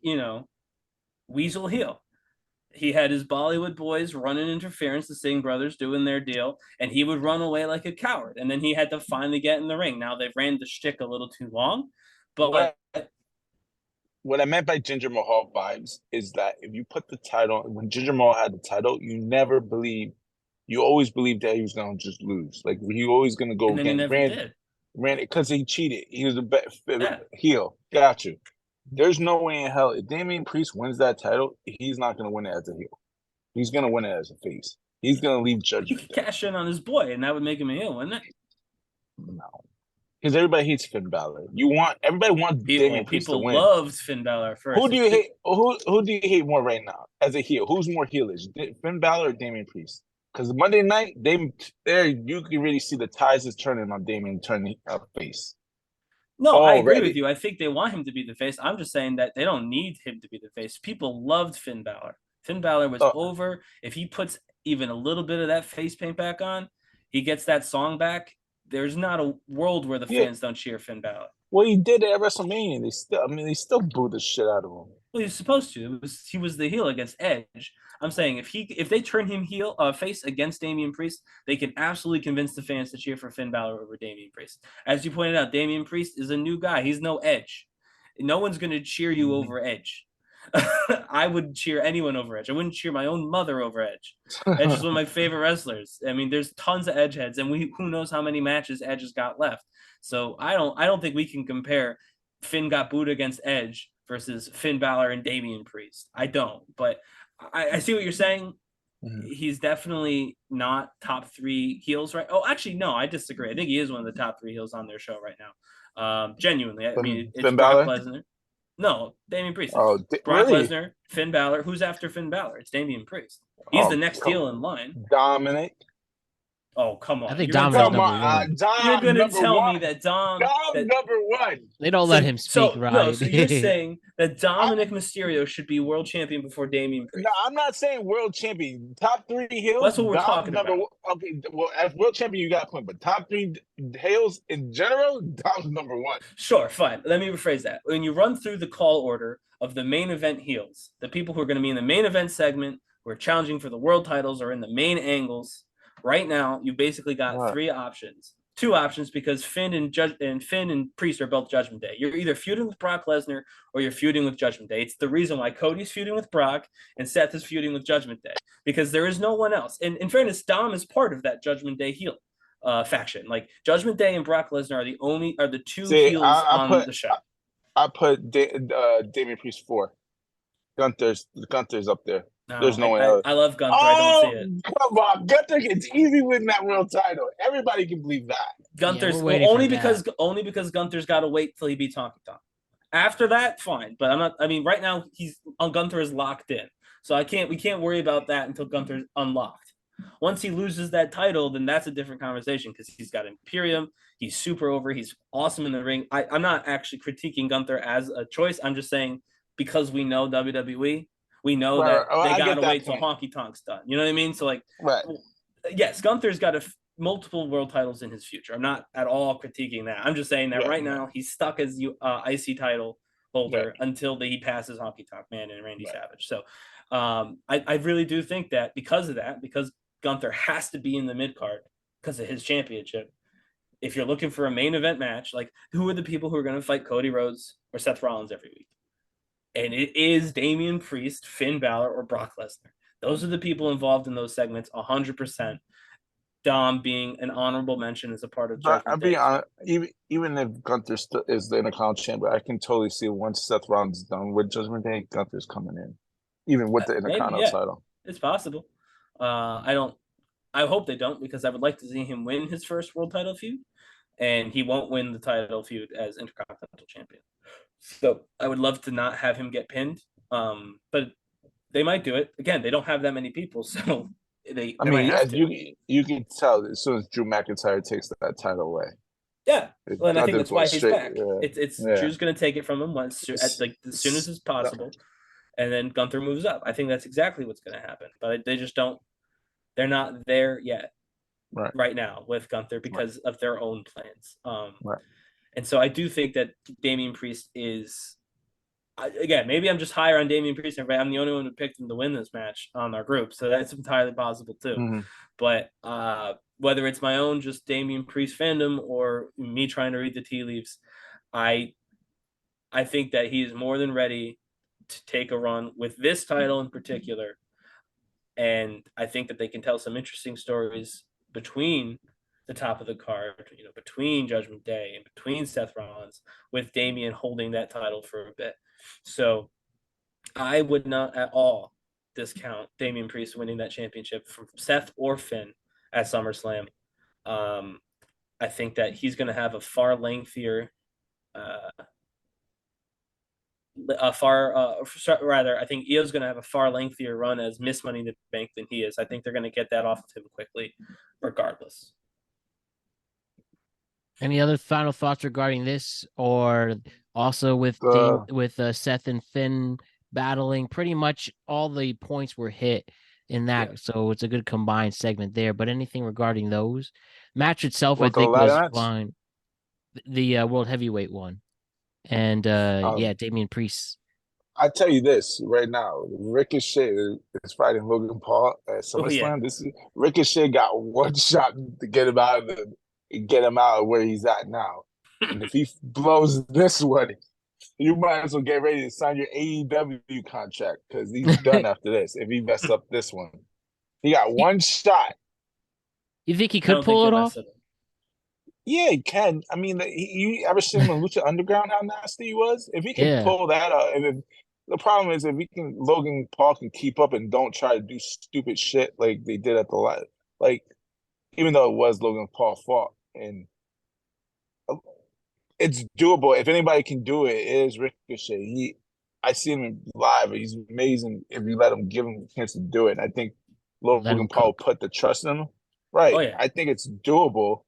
weasel heel. He had his Bollywood boys running interference, the Singh brothers doing their deal, and he would run away like a coward. And then he had to finally get in the ring. Now they've ran the shtick a little too long, but what I meant by Jinder Mahal vibes is that if you put the title, when Jinder Mahal had the title, you always believed that he was going to just lose. Like he always going to go and then again. he never did. Ran it because he cheated. He was a heel. Got you. There's no way in hell if Damian Priest wins that title, he's not going to win it as a heel. He's going to win it as a face. He's going to leave Judgment. He could cash in on his boy, and that would make him a heel, wouldn't it? No. Because everybody hates Finn Balor. Everybody wants Damian Priest to win. People loved Finn Balor first. Who do you hate? Who do you hate more right now as a heel? Who's more heelish, Finn Balor or Damian Priest? Because Monday night, you can really see the ties is turning on Damian turning face. No, I agree with you. I think they want him to be the face. I'm just saying that they don't need him to be the face. People loved Finn Balor. Finn Balor was over. If he puts even a little bit of that face paint back on, he gets that song back. There's not a world where the fans don't cheer Finn Balor. Well, he did it at WrestleMania. They still booed the shit out of him. Well, he's supposed to. He was the heel against Edge. I'm saying if they turn him face against Damian Priest, they can absolutely convince the fans to cheer for Finn Balor over Damian Priest. As you pointed out, Damian Priest is a new guy. He's no Edge. No one's going to cheer you over Edge. I would cheer anyone over Edge. I wouldn't cheer my own mother over Edge. Edge is one of my favorite wrestlers. I mean, there's tons of Edge heads, and who knows how many matches Edge has got left. So I don't think we can compare Finn got booed against Edge versus Finn Balor and Damian Priest. I don't, but I see what you're saying. Mm-hmm. He's definitely not top 3 heels, right? Oh, actually, no, I disagree. I think he is one of the top 3 heels on their show right now. Genuinely, I mean, it's Brock Lesnar. No, Damian Priest. Brock Lesnar, Finn Balor. Who's after Finn Balor? It's Damian Priest. He's the next heel in line. Dominic. Oh, come on. I think Dom's number 1. You're going to tell me that Dom's number 1. They don't let him speak, right? No, so you're saying that Dominic Mysterio should be world champion before Damian Priest? No, I'm not saying world champion. Top 3 heels. Well, that's what we're talking about. Okay, well, as world champion, you got a point. But top 3 heels in general, Dom's number 1. Sure, fine. Let me rephrase that. When you run through the call order of the main event heels, the people who are going to be in the main event segment, who are challenging for the world titles, or in the main angles. Right now, you basically got 3 options. 2 options because Finn and Priest are both Judgment Day. You're either feuding with Brock Lesnar or you're feuding with Judgment Day. It's the reason why Cody's feuding with Brock and Seth is feuding with Judgment Day, because there is no one else. And in fairness, Dom is part of that Judgment Day heel faction. Like Judgment Day and Brock Lesnar are the 2 heels on the show. I put Damian Priest 4. Gunther's up there. No, there's no way. I love Gunther. I don't see it. Come on, Gunther gets easy winning that world title. Everybody can believe that. Gunther's only because Gunther's got to wait till he beats Honky Tonk. After that, fine. But I'm not. I mean, right now Gunther is locked in, so we can't worry about that until Gunther's unlocked. Once he loses that title, then that's a different conversation because he's got Imperium. He's super over. He's awesome in the ring. I'm not actually critiquing Gunther as a choice. I'm just saying because we know WWE. We know that they got to wait till Honky Tonk's done. You know what I mean? So, yes, Gunther's got multiple world titles in his future. I'm not at all critiquing that. I'm just saying that right now he's stuck as IC title holder until he passes Honky Tonk Man and Randy Savage. So, I really do think that because Gunther has to be in the mid card because of his championship. If you're looking for a main event match, like who are the people who are going to fight Cody Rhodes or Seth Rollins every week? And it is Damian Priest, Finn Balor, or Brock Lesnar. Those are the people involved in those segments, 100%. Dom being an honorable mention as a part of Judgment Day. I'll be honest, even if Gunther is the Intercontinental champion, I can totally see once Seth Rollins is done with Judgment Day, Gunther's coming in, even with the Intercontinental title. It's possible. I hope they don't, because I would like to see him win his first world title feud, and he won't win the title feud as Intercontinental champion. So I would love to not have him get pinned, but they might do it. Again, they don't have that many people, so you can tell as soon as Drew McIntyre takes that title away. Yeah, well, and I think that's why he's straight. back. Yeah. It's Yeah. Drew's going to take it from him as soon as possible, and then Gunther moves up. I think that's exactly what's going to happen. But they just don't. They're not there yet, right now with Gunther because of their own plans. Right. And so I do think that Damian Priest is. Again, maybe I'm just higher on Damian Priest. I'm the only one who picked him to win this match on our group, so that's entirely possible too. Mm-hmm. But whether it's my own just Damian Priest fandom or me trying to read the tea leaves, I think that he is more than ready to take a run with this title in particular, and I think that they can tell some interesting stories between the top of the card, between Judgment Day and between Seth Rollins, with Damian holding that title for a bit. So I would not at all discount Damian Priest winning that championship from Seth or Finn at SummerSlam. I think that he's going to have a far lengthier, I think Io's going to have a far lengthier run as Miss Money in the Bank than he is. I think they're going to get that off of him quickly, regardless. Any other final thoughts regarding this, or also with Seth and Finn battling? Pretty much all the points were hit in that, so it's a good combined segment there. But anything regarding those match itself, I think was fine. The World Heavyweight one, and Damian Priest. I tell you this right now: Ricochet is fighting Logan Paul at SummerSlam. Ricochet got one shot to get him out of where he's at now. And if he blows this one, you might as well get ready to sign your AEW contract because he's done after this. If he messes up this one, he got one shot. You think he could pull it off? Yeah, he can. I mean, you ever seen him in Lucha Underground? How nasty he was. If he can pull that out, the problem is if Logan Paul can keep up and don't try to do stupid shit like they did at the last, even though it was Logan Paul's fault, and it's doable. If anybody can do it, it is Ricochet. I see him live. He's amazing if you let him give him a chance to do it. And I think Logan Paul put the trust in him. Right. Oh, yeah. I think it's doable,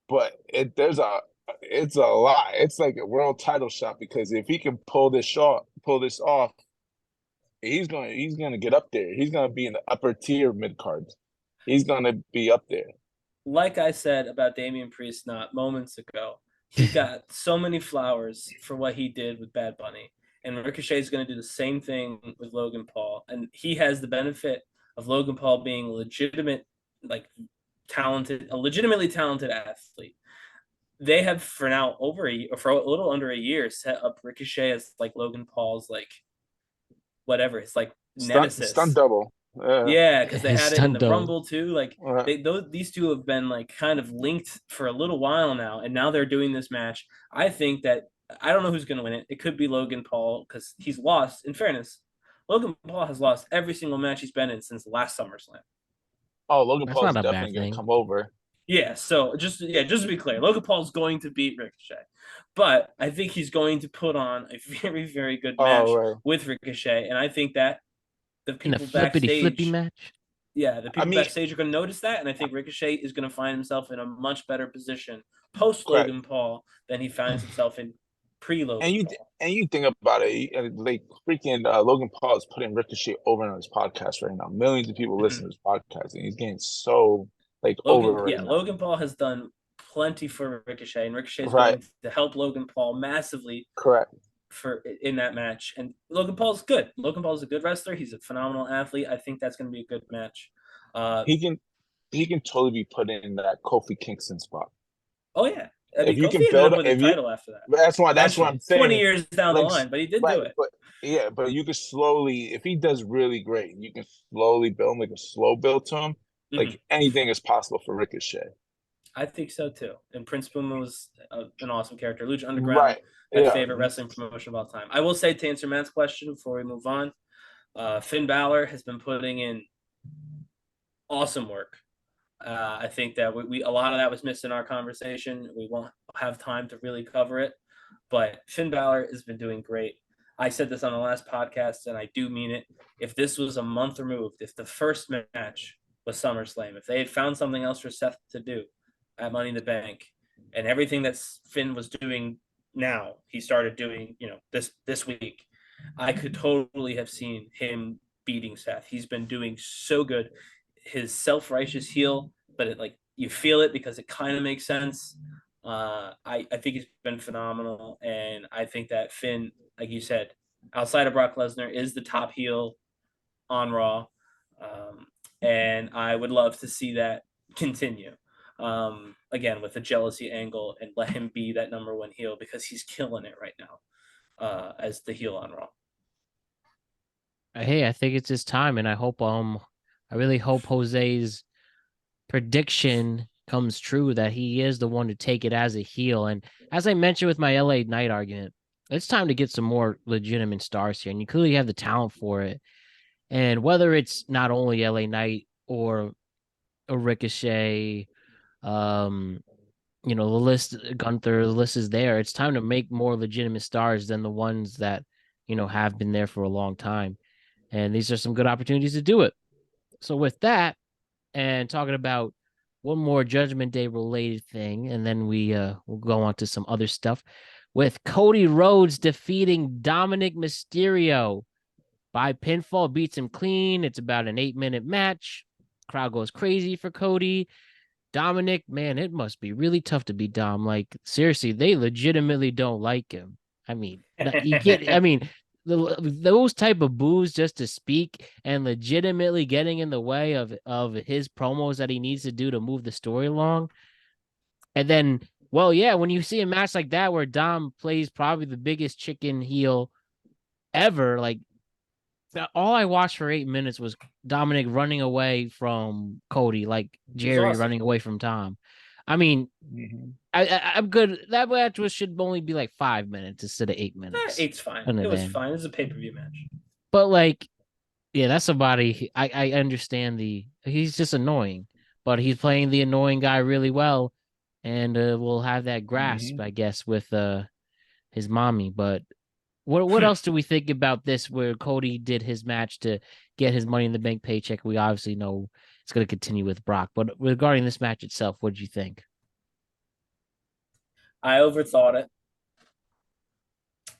but it's a lot. It's like a world title shot because if he can pull this off, he's gonna get up there. He's gonna be in the upper tier mid cards. He's gonna be up there. Like I said about Damian Priest not moments ago, he got so many flowers for what he did with Bad Bunny. And Ricochet is going to do the same thing with Logan Paul. And he has the benefit of Logan Paul being a legitimately talented athlete. They have for a little under a year set up Ricochet as like Logan Paul's his nemesis. Stunt double. Yeah, because they had it in the Rumble too. These two have been kind of linked for a little while now, and now they're doing this match. I think that I don't know who's going to win it. It could be Logan Paul because he's lost. In fairness, Logan Paul has lost every single match he's been in since last SummerSlam. Oh, Logan Paul is definitely going to come over. Yeah, so just to be clear, Logan Paul's going to beat Ricochet, but I think he's going to put on a very, very good match with Ricochet, and I think that the people flippy match. Yeah, the people backstage are going to notice that, and I think Ricochet is going to find himself in a much better position post Logan Paul than he finds himself in pre-Logan Paul. And you think about it, freaking Logan Paul is putting Ricochet over on his podcast right now. Millions of people listen to his podcast, and he's getting so over right now. Logan Paul has done plenty for Ricochet, and Ricochet is going to help Logan Paul massively. Correct. In that match, and Logan Paul's good. Logan Paul's a good wrestler. He's a phenomenal athlete. I think that's going to be a good match. He can totally be put in that Kofi Kingston spot. Oh yeah, if you can build up with a title after that. That's what I'm saying. 20 years down the line, but he did do it. But you can slowly, if he does really great, you can slowly build a slow build to him. Anything is possible for Ricochet. I think so too. And Prince Puma was an awesome character. Lucha Underground, my favorite wrestling promotion of all time. I will say, to answer Matt's question before we move on, Finn Balor has been putting in awesome work. I think that we a lot of that was missed in our conversation. We won't have time to really cover it, but Finn Balor has been doing great. I said this on the last podcast, and I do mean it. If this was a month removed, if the first match was SummerSlam, if they had found something else for Seth to do at Money in the Bank, and everything that Finn was doing now, he started doing, this week. I could totally have seen him beating Seth. He's been doing so good. His self-righteous heel, but you feel it because it kind of makes sense. I think he's been phenomenal, and I think that Finn, like you said, outside of Brock Lesnar, is the top heel on Raw, and I would love to see that continue. Again, with the jealousy angle, and let him be that number one heel because he's killing it right now as the heel on Raw. Hey, I think it's his time, and I really hope Jose's prediction comes true that he is the one to take it as a heel. And as I mentioned with my LA Knight argument, it's time to get some more legitimate stars here, and you clearly have the talent for it. And whether it's not only LA Knight or a Ricochet, the list, Gunther, the list is there. It's time to make more legitimate stars than the ones that, have been there for a long time. And these are some good opportunities to do it. So with that, and talking about one more Judgment Day related thing, and then we'll go on to some other stuff with Cody Rhodes defeating Dominic Mysterio by pinfall, beats him clean. It's about an 8-minute match. Crowd goes crazy for Cody. Dominic, man, it must be really tough to be Dom. Like, seriously, they legitimately don't like him. I mean, those type of boos just to speak and legitimately getting in the way of his promos that he needs to do to move the story along. And then, well, yeah, when you see a match like that where Dom plays probably the biggest chicken heel ever, like, all I watched for 8 minutes was Dominic running away from Cody, like Jerry running away from Tom. I mean, I'm good. That match should only be like 5 minutes instead of 8 minutes. 8's fine. It was fine. It was a pay-per-view match. But that's somebody I understand. He's just annoying, but he's playing the annoying guy really well, and will have that grasp, I guess, with his mommy. But what else do we think about this where Cody did his match to get his Money in the Bank paycheck? We obviously know it's going to continue with Brock. But regarding this match itself, what did you think? I overthought it.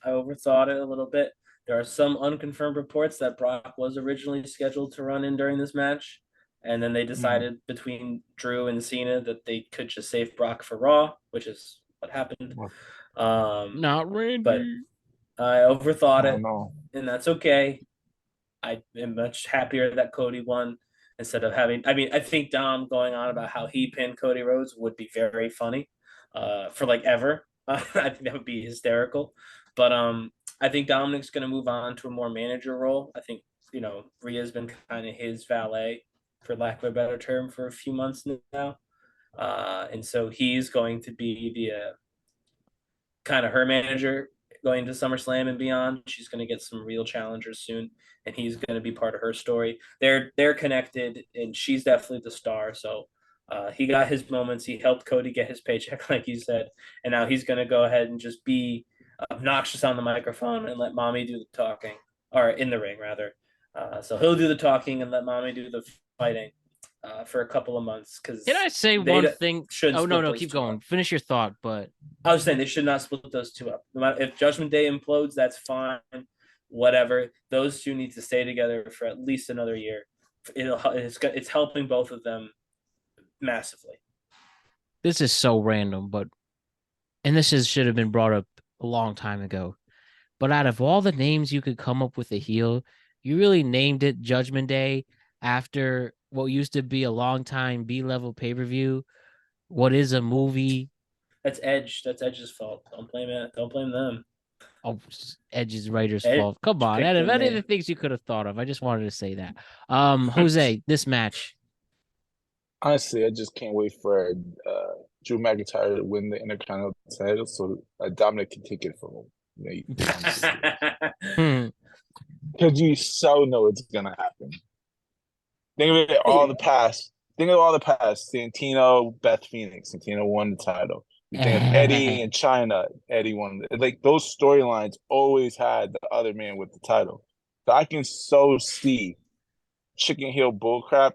a little bit. There are some unconfirmed reports that Brock was originally scheduled to run in during this match. And then they decided between Drew and Cena that they could just save Brock for Raw, which is what happened. Not Randy. But I overthought it, and that's okay. I am much happier that Cody won instead of having. I mean, I think Dom going on about how he pinned Cody Rhodes would be very funny, for ever. I think that would be hysterical. But I think Dominic's going to move on to a more manager role. I think Rhea's been kind of his valet, for lack of a better term, for a few months now, and so he's going to be the kind of her manager going to SummerSlam and beyond. She's going to get some real challengers soon, and he's going to be part of her story. They're connected, and she's definitely the star. So he got his moments. He helped Cody get his paycheck, like you said, and now he's going to go ahead and just be obnoxious on the microphone and let mommy do the talking, or in the ring rather. So he'll do the talking and let mommy do the fighting for a couple of months. Because can I say one thing? Oh no, keep going. Up. Finish your thought. But I was saying they should not split those two up. No matter if Judgment Day implodes, that's fine. Whatever. Those two need to stay together for at least another year. It's helping both of them massively. This is so random, and should have been brought up a long time ago. But out of all the names you could come up with a heel, you really named it Judgment Day after what used to be a long time B-level pay-per-view. What is a movie? That's Edge. That's Edge's fault. Don't blame it. Don't blame them. Oh, Edge's writer's fault. Come on. Out of any of the things you could have thought of, I just wanted to say that. Jose, this match. Honestly, I just can't wait for Drew McIntyre to win the Intercontinental title so Dominic can take it from him. Because you so know it's going to happen. Think of it all the past. Think of all the past. Santino, Beth Phoenix. Santino won the title. You think of Eddie and China. Eddie won. Those storylines always had the other man with the title. So I can so see chicken heel bullcrap.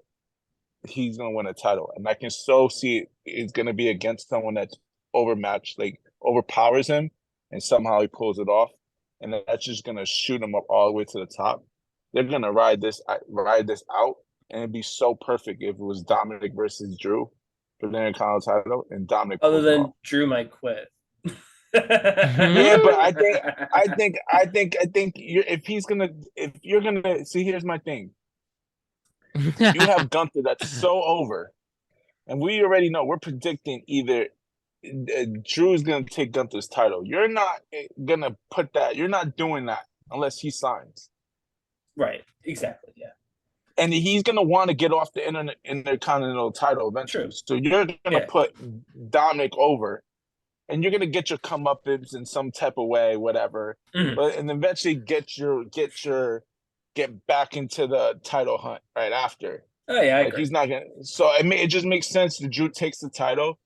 He's going to win a title. And I can so see it's going to be against someone that's overpowers him, and somehow he pulls it off, and that's just gonna shoot him up all the way to the top. They're gonna ride this out, and it'd be so perfect if it was Dominic versus Drew for the Intercontinental title, and Dominic Other pulls it than off. Drew might quit. Yeah, but I think if you're gonna see, here's my thing. You have Gunther that's so over, and we already know we're predicting either Drew's gonna take Gunther's title. You're not gonna put that. You're not doing that unless he signs. Right. Exactly. Yeah. And he's gonna want to get off the Intercontinental title eventually. True. So you're gonna put Dominic over, and you're gonna get your comeuppance in some type of way, whatever. Mhm. But and eventually get back into the title hunt right after. Oh yeah, I Like agree. he's not gonna. So it just makes sense that Drew takes the title,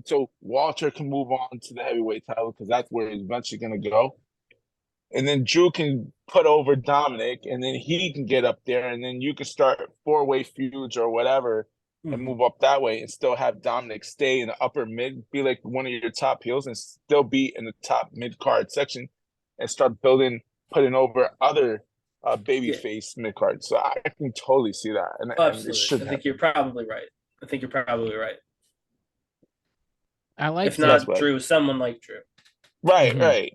so Walter can move on to the heavyweight title because that's where he's eventually gonna go. And then Drew can put over Dominic, and then he can get up there, and then you can start 4-way feuds or whatever, and move up that way, and still have Dominic stay in the upper mid, be like one of your top heels, and still be in the top mid card section, and start putting over other babyface mid card. So I can totally see that, and Absolutely. it should. I think you're probably right. I like if not Drew, someone like Drew. Right.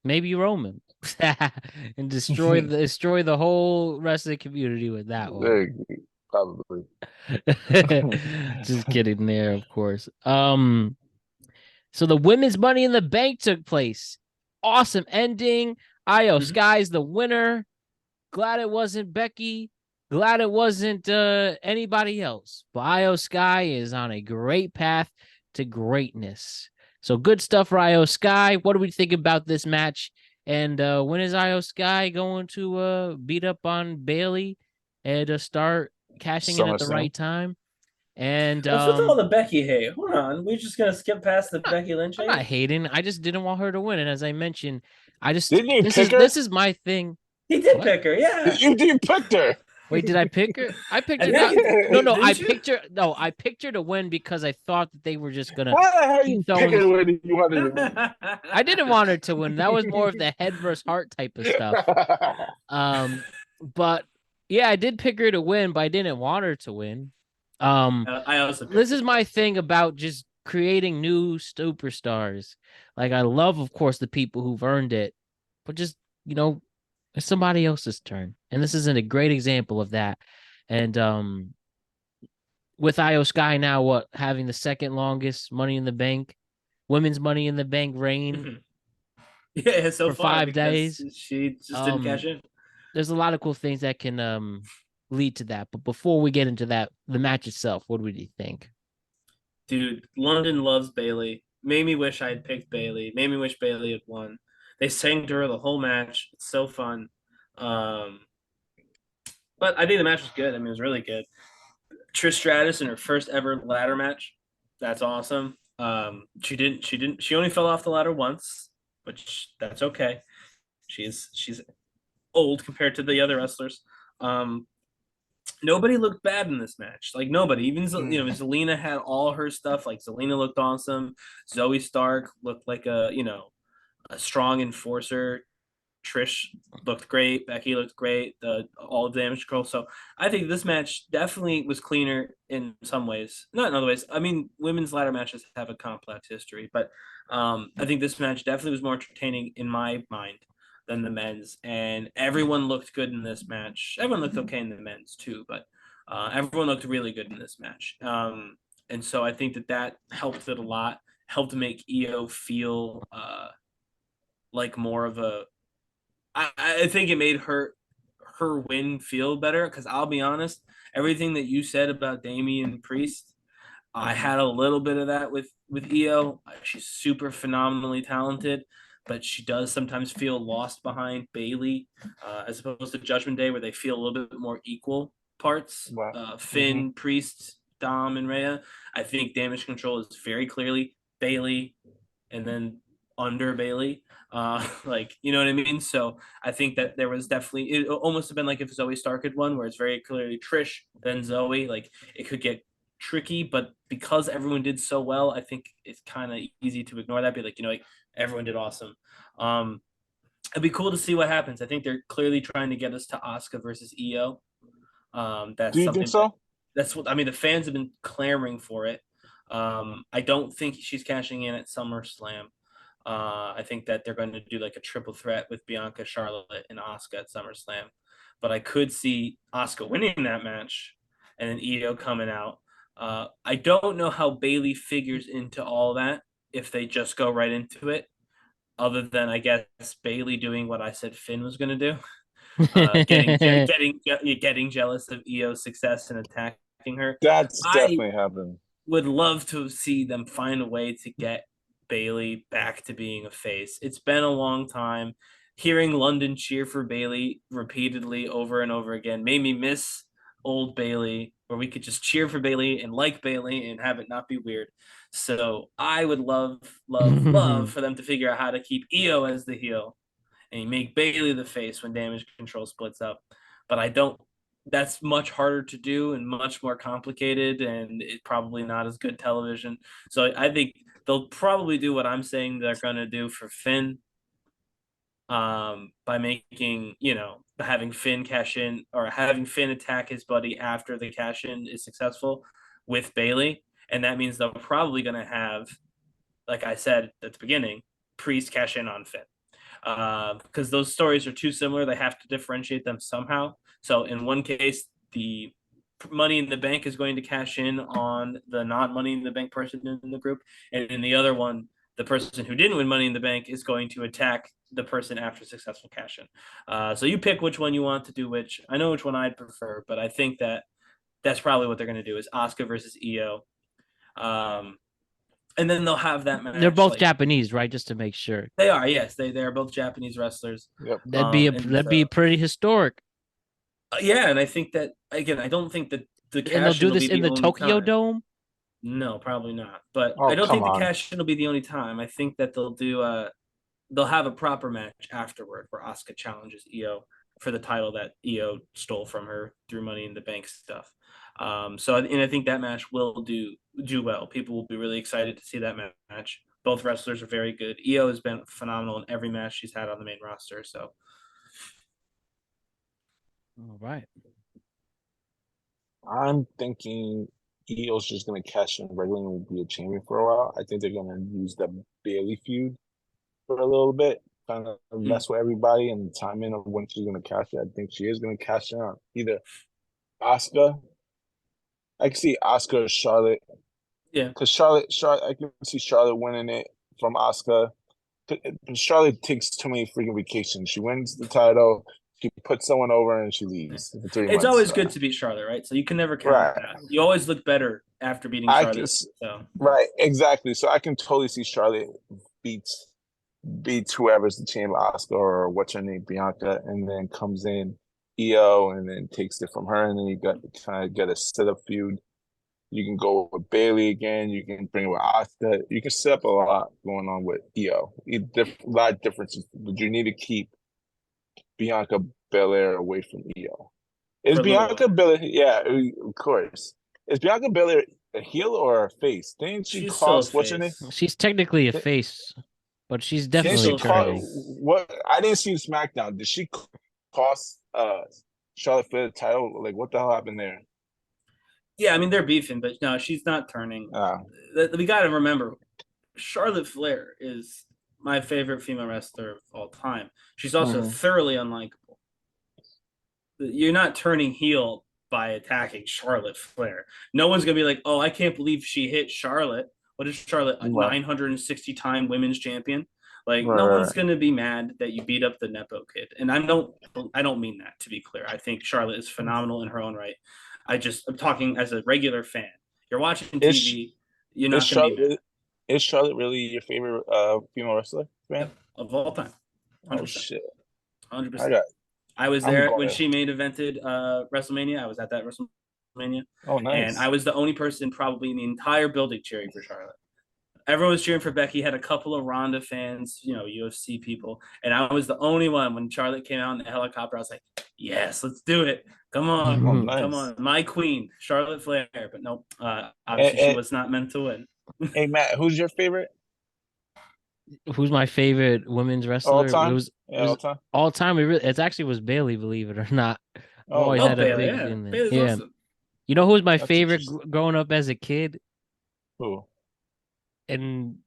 Maybe Roman. And destroy the whole wrestling community with that one. Probably. Just kidding there, of course. So the women's Money in the Bank took place. Awesome ending. Io Sky's the winner. Glad it wasn't Becky. Glad it wasn't anybody else. But Io Sky is on a great path to greatness. So good stuff for Io Sky. What do we think about this match? And when is Io Sky going to beat up on Bailey and start cashing in at the right time? And what's with all the Becky hate? Hold on, we're just gonna skip past the Becky Lynch hate. I'm not hating. I just didn't want her to win, and as I mentioned, didn't you pick her? This is my thing. He did pick her, yeah. You picked her. Wait, did I pick her? I picked her. I picked her to win because I thought that they were just gonna. Why the hell you pick her when you wanted to win? I didn't want her to win. That was more of the head versus heart type of stuff. But yeah, I did pick her to win, but I didn't want her to win. I also. This is my thing about just creating new superstars. Like I love, of course, the people who've earned it, but just it's somebody else's turn. And this isn't a great example of that. And with Io Sky now, having the second longest Money in the Bank, women's Money in the Bank reign. Yeah, so for 5 days. She just didn't cash in. There's a lot of cool things that can lead to that. But before we get into that, the match itself, what would you think? Dude, London loves Bailey. Made me wish I had picked Bailey. Made me wish Bailey had won. They sang to her the whole match. It's so fun. But I think the match was good. I mean, it was really good. Trish Stratus in her first ever ladder match. That's awesome. She only fell off the ladder once, but that's okay. She's old compared to the other wrestlers. Nobody looked bad in this match. Like nobody, even Zelina had all her stuff. Like Zelina looked awesome. Zoe Stark looked like a strong enforcer. Trish looked great. Becky looked great. All damage control. So I think this match definitely was cleaner in some ways. Not in other ways. I mean, women's ladder matches have a complex history, but I think this match definitely was more entertaining in my mind than the men's. And everyone looked good in this match. Everyone looked okay in the men's too, but everyone looked really good in this match. And so I think that helped it a lot. Helped make Io feel like more of a. I think it made her win feel better because I'll be honest, everything that you said about Damian Priest, I had a little bit of that with Io. She's super phenomenally talented, but she does sometimes feel lost behind Bailey, as opposed to Judgment Day where they feel a little bit more equal parts. Wow. Finn, Priest, Dom, and Rhea. I think Damage Control is very clearly Bailey, and then under Bailey. You know what I mean? So I think that there was definitely, it almost have been like if Zoe Stark had won, where it's very clearly Trish, then Zoe. Like it could get tricky, but because everyone did so well, I think it's kind of easy to ignore that. Be like, like everyone did awesome. It'd be cool to see what happens. I think they're clearly trying to get us to Asuka versus Io. Do That's you think something so? that's what I mean. The fans have been clamoring for it. I don't think she's cashing in at SummerSlam. I think that they're going to do like a triple threat with Bianca, Charlotte, and Asuka at SummerSlam. But I could see Asuka winning that match and then Io coming out. I don't know how Bailey figures into all that if they just go right into it, other than I guess Bailey doing what I said Finn was going to do, getting jealous of Io's success and attacking her. That's I definitely happened. would love to see them find a way to get Bailey back to being a face. It's been a long time. Hearing London cheer for Bailey repeatedly over and over again made me miss old Bailey, where we could just cheer for Bailey and like Bailey and have it not be weird. So I would love, love, love for them to figure out how to keep Io as the heel and make Bailey the face when Damage Control splits up. But I don't. That's much harder to do and much more complicated, and it's probably not as good television. So I think they'll probably do what I'm saying they're going to do for Finn, by making having Finn cash in or having Finn attack his buddy after the cash in is successful with Bailey, and that means they're probably going to have, like I said at the beginning, Priest cash in on Finn. Because those stories are too similar. They have to differentiate them somehow. So in one case, the Money in the Bank is going to cash in on the not Money in the Bank person in the group. And in the other one, the person who didn't win Money in the Bank is going to attack the person after successful cash in. So you pick which one you want to do which. I know which one I'd prefer, but I think that's probably what they're going to do is Asuka versus Io. And then they'll have that match. They're both Japanese, right? Just to make sure. They are, yes. They are both Japanese wrestlers. Yep. That'd be pretty historic. Yeah, and I think that again, I don't think that the cash and they'll do this in the Tokyo Dome. No, probably not. But I don't think the cash in will be the only time. I think that they'll have a proper match afterward where Asuka challenges Io for the title that Io stole from her through Money in the Bank stuff. So I think that match will do well. People will be really excited to see that match. Both wrestlers are very good. Io has been phenomenal in every match she's had on the main roster. So, all right. I'm thinking Io's just gonna cash in regularly and be a champion for a while. I think they're gonna use the Bailey feud for a little bit, kind of mess with everybody and the timing of when she's gonna cash in. I think she is gonna cash in on either Asuka. I can see Asuka or Charlotte. Yeah, because Charlotte, I can see Charlotte winning it from Asuka. Charlotte takes too many freaking vacations. She wins the title, she puts someone over, and she leaves for 3 months. It's always good to beat Charlotte, right? So you can never count that. You always look better after beating Charlotte. Right, exactly. So I can totally see Charlotte beats whoever's the champ, Asuka or what's her name, Bianca, and then comes in Io and then takes it from her, and then you got to kind of get a setup feud. You can go with Bailey again. You can bring it with Asuka. You can set up a lot going on with Io. A lot of differences, but you need to keep Bianca Belair away from Io. Is Bianca Belair? Yeah, of course. Is Bianca Belair a heel or a face? Didn't she cost? What's her name? She's technically a face, but she's definitely turning. What? I didn't see SmackDown. Did she cost Charlotte Flair the title? Like, what the hell happened there? Yeah, I mean, they're beefing, but no, she's not turning. We got to remember, Charlotte Flair is my favorite female wrestler of all time. She's also thoroughly unlikable. You're not turning heel by attacking Charlotte Flair. No one's going to be like, oh, I can't believe she hit Charlotte. What is Charlotte, a 960-time women's champion? Like, no one's going to be mad that you beat up the Nepo kid. And I don't mean that, to be clear. I think Charlotte is phenomenal in her own right. I'm talking as a regular fan. You're watching TV, you're not going to be mad. Is Charlotte really your favorite female wrestler, man? Yep, of all time. 100%. Oh, shit. 100%. I was there when she main evented WrestleMania. I was at that WrestleMania. Oh, nice. And I was the only person probably in the entire building cheering for Charlotte. Everyone was cheering for Becky. Had a couple of Ronda fans, UFC people. And I was the only one when Charlotte came out in the helicopter. I was like, Yes, let's do it. Come on, Oh, Mhm. come nice. on, my queen, Charlotte Flair. But nope, obviously she And, was not meant to win. hey, Matt, who's your favorite Who's my favorite women's all wrestler? It time? was it Yeah, all was time. all time. It actually was Bailey, believe it or not. I've Oh, always Oh, had a really? Bailey, big yeah, thing there. Bailey's Yeah. awesome. You know who was my That's favorite interesting. growing up as a kid? Who? And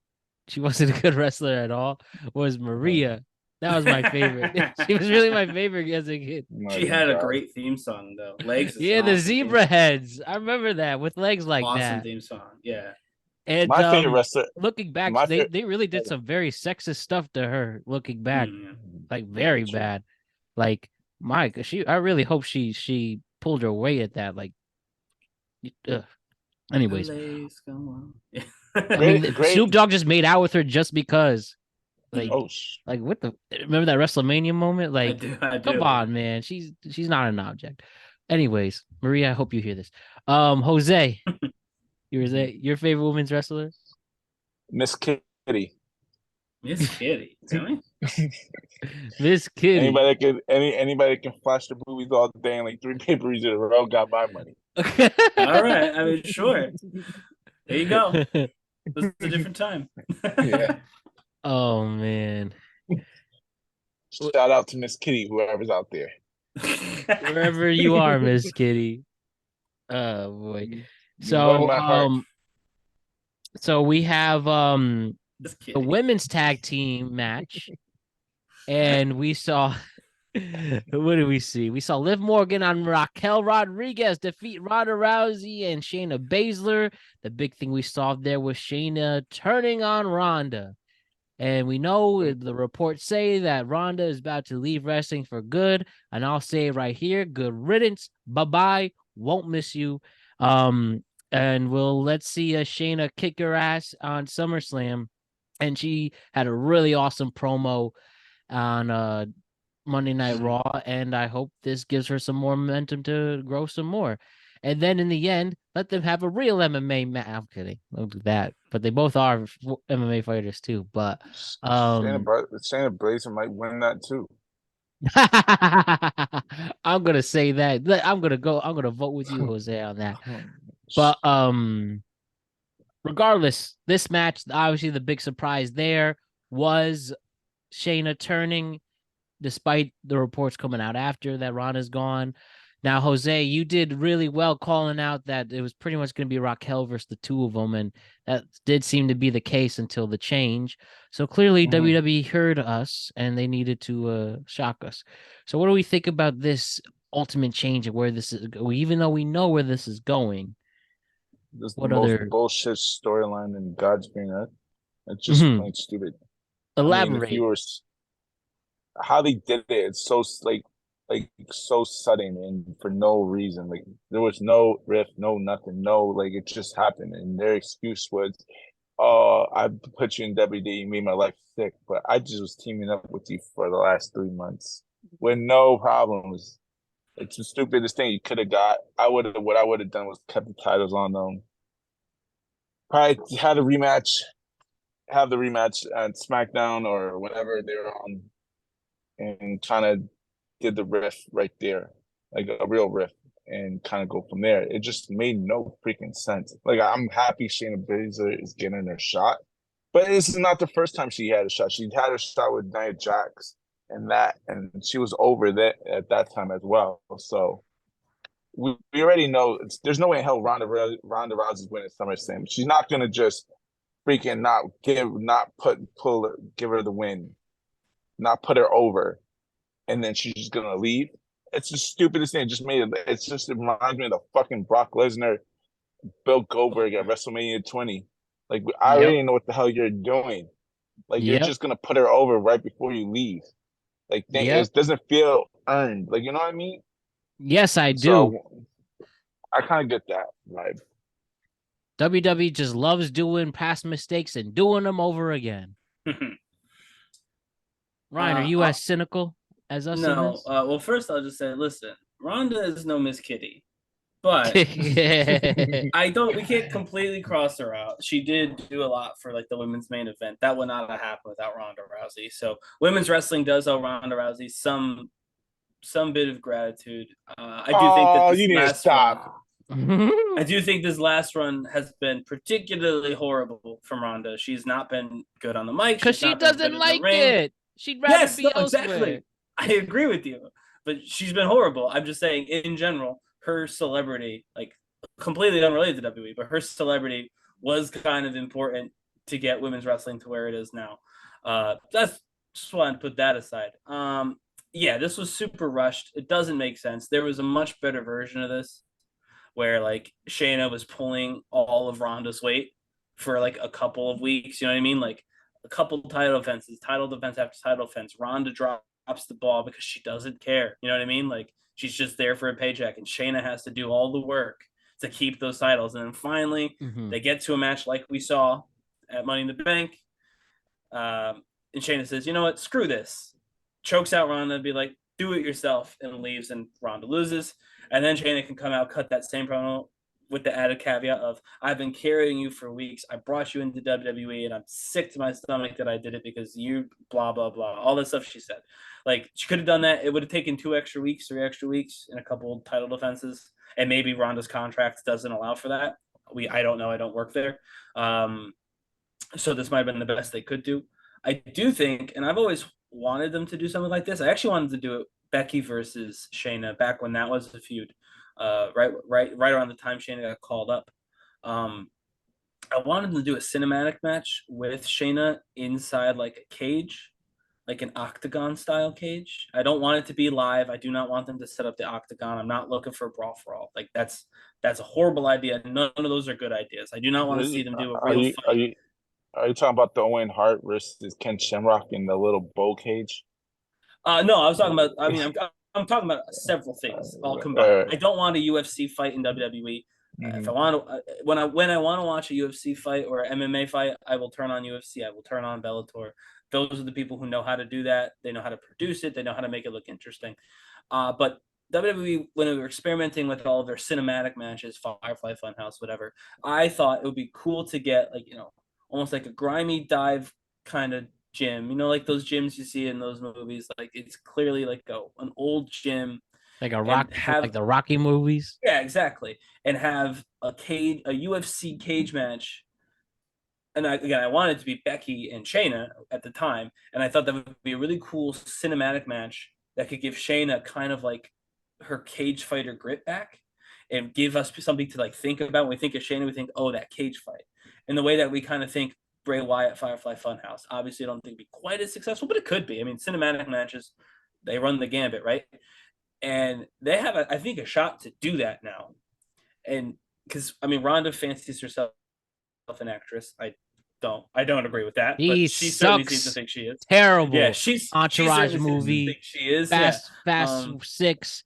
she wasn't a good wrestler at all, was Maria. That was my favorite. She was really my favorite as a kid. My She had a God. great theme song though. Legs is an Yeah, the awesome theme zebra song. heads. I remember that with legs like Awesome that. theme song. Yeah. And My favorite wrestler. looking back, My they favorite. they really did some very sexist stuff to her. Looking back, Mm. like Yeah, very true. bad. Like Mike, I really hope she pulled her weight at that. Like, ugh. Anyways, Legs, come on. Yeah. I mean, Great, Snoop great. Dogg just made out with her just because. Like, Oh, what the? Remember that Wrestlemania moment? I Like, do. I come do. on, man. She's not an object. Anyways, Maria, I hope you hear this. Jose, your favorite women's wrestler? Miss Kitty. Miss Kitty. Really? Miss Kitty. Anybody that can flash the boobies all day and like 3 papers in a row got my money. All right. I mean, sure. There you go. It was a different time. Yeah. Oh man. Shout out to Miss Kitty, whoever's out there. Wherever you are, Miss Kitty. Oh boy. You won So my heart. so we have Miss the Kitty. women's tag team match, and we saw what did we see? We saw Liv Morgan on Raquel Rodriguez defeat Ronda Rousey and Shayna Baszler. The big thing we saw there was Shayna turning on Ronda. And we know the reports say that Ronda is about to leave wrestling for good. And I'll say it right here, good riddance. Bye-bye. Won't miss you. And let's see Shayna kick her ass on SummerSlam. And she had a really awesome promo on Monday Night Raw, and I hope this gives her some more momentum to grow some more. And then in the end, let them have a real MMA match. I'm kidding. Don't do that. But they both are MMA fighters too. But Shayna Baszler might win that too. I'm gonna say that. I'm gonna vote with you, Jose, on that. Hmm. But regardless, this match, obviously the big surprise there was Shayna turning, despite the reports coming out after that Ronda's gone. Now, Jose, you did really well calling out that it was pretty much going to be Raquel versus the two of them, and that did seem to be the case until the change. So clearly, WWE heard us, and they needed to shock us. So, what do we think about this ultimate change and where this is? Even though we know where this is going, This is the what most other bullshit storyline in God's green earth. It's just Mhm. plain stupid. I mean, if Elaborate? you were how they did it, it's so like so sudden and for no reason. Like there was no riff, no nothing, no like it just happened. And their excuse was, "Oh, I put you in WD, you made my life sick, but I just was teaming up with you for the last 3 months with no problems." It's the stupidest thing you could have got. What I would have done was kept the titles on them. Probably had a rematch, have the rematch at SmackDown or whatever they were on, and kind of did the riff right there, like a real riff, and kind of go from there. It just made no freaking sense. Like I'm happy Shayna Baszler is getting her shot, but this is not the first time she had a shot. She had a shot with Nia Jax and she was over that at that time as well. So we already know there's no way in hell Ronda Rousey's winning SummerSlam. She's not gonna just freaking give her the win, not put her over, and then she's just gonna leave. It's the stupidest thing. It just made it. It reminds me of the fucking Brock Lesnar, Bill Goldberg at WrestleMania 20. Like I Yep. already know what the hell you're doing. Like you're Yep. just gonna put her over right before you leave. Like Yep. it doesn't feel earned. Like you know what I mean? Yes, I do. So I kind of get that vibe. WWE just loves doing past mistakes and doing them over again. Ryan, are you as cynical as us in No. this? Well, first I'll just say, listen, Ronda is no Miss Kitty, but I don't. We can't completely cross her out. She did do a lot for like the women's main event. That would not have happened without Ronda Rousey. So women's wrestling does owe Ronda Rousey some some bit of gratitude. I do think that this you need to last stop. I do think this last run has been particularly horrible from Ronda. She's not been good on the mic. Because She's she not been good doesn't in like the ring. it. She'd rather Yes, be no, elsewhere. exactly. I agree with you, but she's been horrible. I'm just saying, in general, her celebrity, like completely unrelated to WWE, but her celebrity was kind of important to get women's wrestling to where it is now. That's just want to put that aside. Yeah, this was super rushed. It doesn't make sense. There was a much better version of this where like Shayna was pulling all of Ronda's weight for like a couple of weeks. You know what I mean? Like a couple title defenses, title defense after title defense. Ronda drops the ball because she doesn't care. You know what I mean? Like she's just there for a paycheck, and Shayna has to do all the work to keep those titles. And then finally, they get to a match like we saw at Money in the Bank. And Shayna says, "You know what? Screw this." Chokes out Ronda, be like, "Do it yourself," and leaves, and Ronda loses. And then Shayna can come out, cut that same promo with the added caveat of, "I've been carrying you for weeks. I brought you into WWE, and I'm sick to my stomach that I did it because you blah, blah, blah." All that stuff she said. Like, she could have done that. It would have taken 2 extra weeks, 3 extra weeks, and a couple title defenses. And maybe Ronda's contract doesn't allow for that. I don't know. I don't work there. So this might have been the best they could do. I do think, and I've always wanted them to do something like this. I actually wanted to do it Becky versus Shayna back when that was a feud, right around the time Shayna got called up. I wanted to do a cinematic match with Shayna inside like a cage, like an octagon style cage. I don't want it to be live. I do not want them to set up the octagon. I'm not looking for a brawl for all. Like that's a horrible idea. None of those are good ideas. I do not want to see them do a real fight. Are you talking about the Owen Hart versus Ken Shamrock in the little bowl cage? No, I was talking about. I mean, I'm talking about several things all combined. I don't want a UFC fight in WWE. If I want to, when I want to watch a UFC fight or an MMA fight, I will turn on UFC. I will turn on Bellator. Those are the people who know how to do that. They know how to produce it. They know how to make it look interesting. But WWE, when they were experimenting with all of their cinematic matches, Firefly Funhouse, whatever, I thought it would be cool to get like almost like a grimy dive kind of gym, like those gyms you see in those movies. Like it's clearly like an old gym, like like the Rocky movies. Yeah, exactly. And have a UFC cage match. And I wanted it to be Becky and Shayna at the time, and I thought that would be a really cool cinematic match that could give Shayna kind of like her cage fighter grit back, and give us something to like think about. When we think of Shayna, we think, oh, that cage fight. In the way that we kind of think Bray Wyatt Firefly Funhouse. Obviously, I don't think it'd be quite as successful, but it could be. I mean, cinematic matches, they run the gambit, right? And they have, I think, a shot to do that now. And because I mean, Ronda fancies herself an actress. I don't agree with that. But she certainly seems to think she is. Terrible. Yeah, she's Entourage movie. She is Fast 6.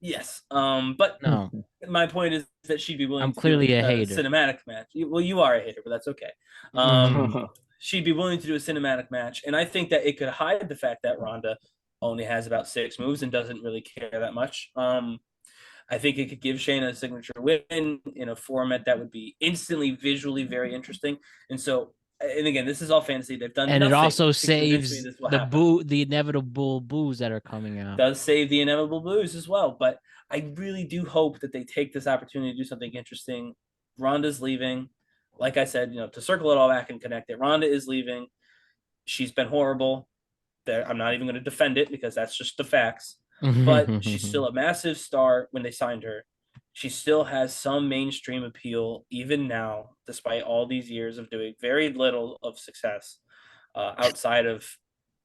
Yes. But no. My point is that she'd be willing I'm to clearly do a hater. Cinematic match. Well, you are a hater, but that's okay. She'd be willing to do a cinematic match, and I think that it could hide the fact that Ronda only has about 6 moves and doesn't really care that much. I think it could give Shayna a signature win in a format that would be instantly visually very interesting. And so, and again, this is all fantasy. They've done, and it also saves the inevitable boos that are coming out. Does save the inevitable boos as well. But I really do hope that they take this opportunity to do something interesting. Ronda's leaving. Like I said, to circle it all back and connect it, Ronda is leaving. She's been horrible. I'm not even going to defend it because that's just the facts. But she's still a massive star when they signed her. She still has some mainstream appeal even now, despite all these years of doing very little of success outside of,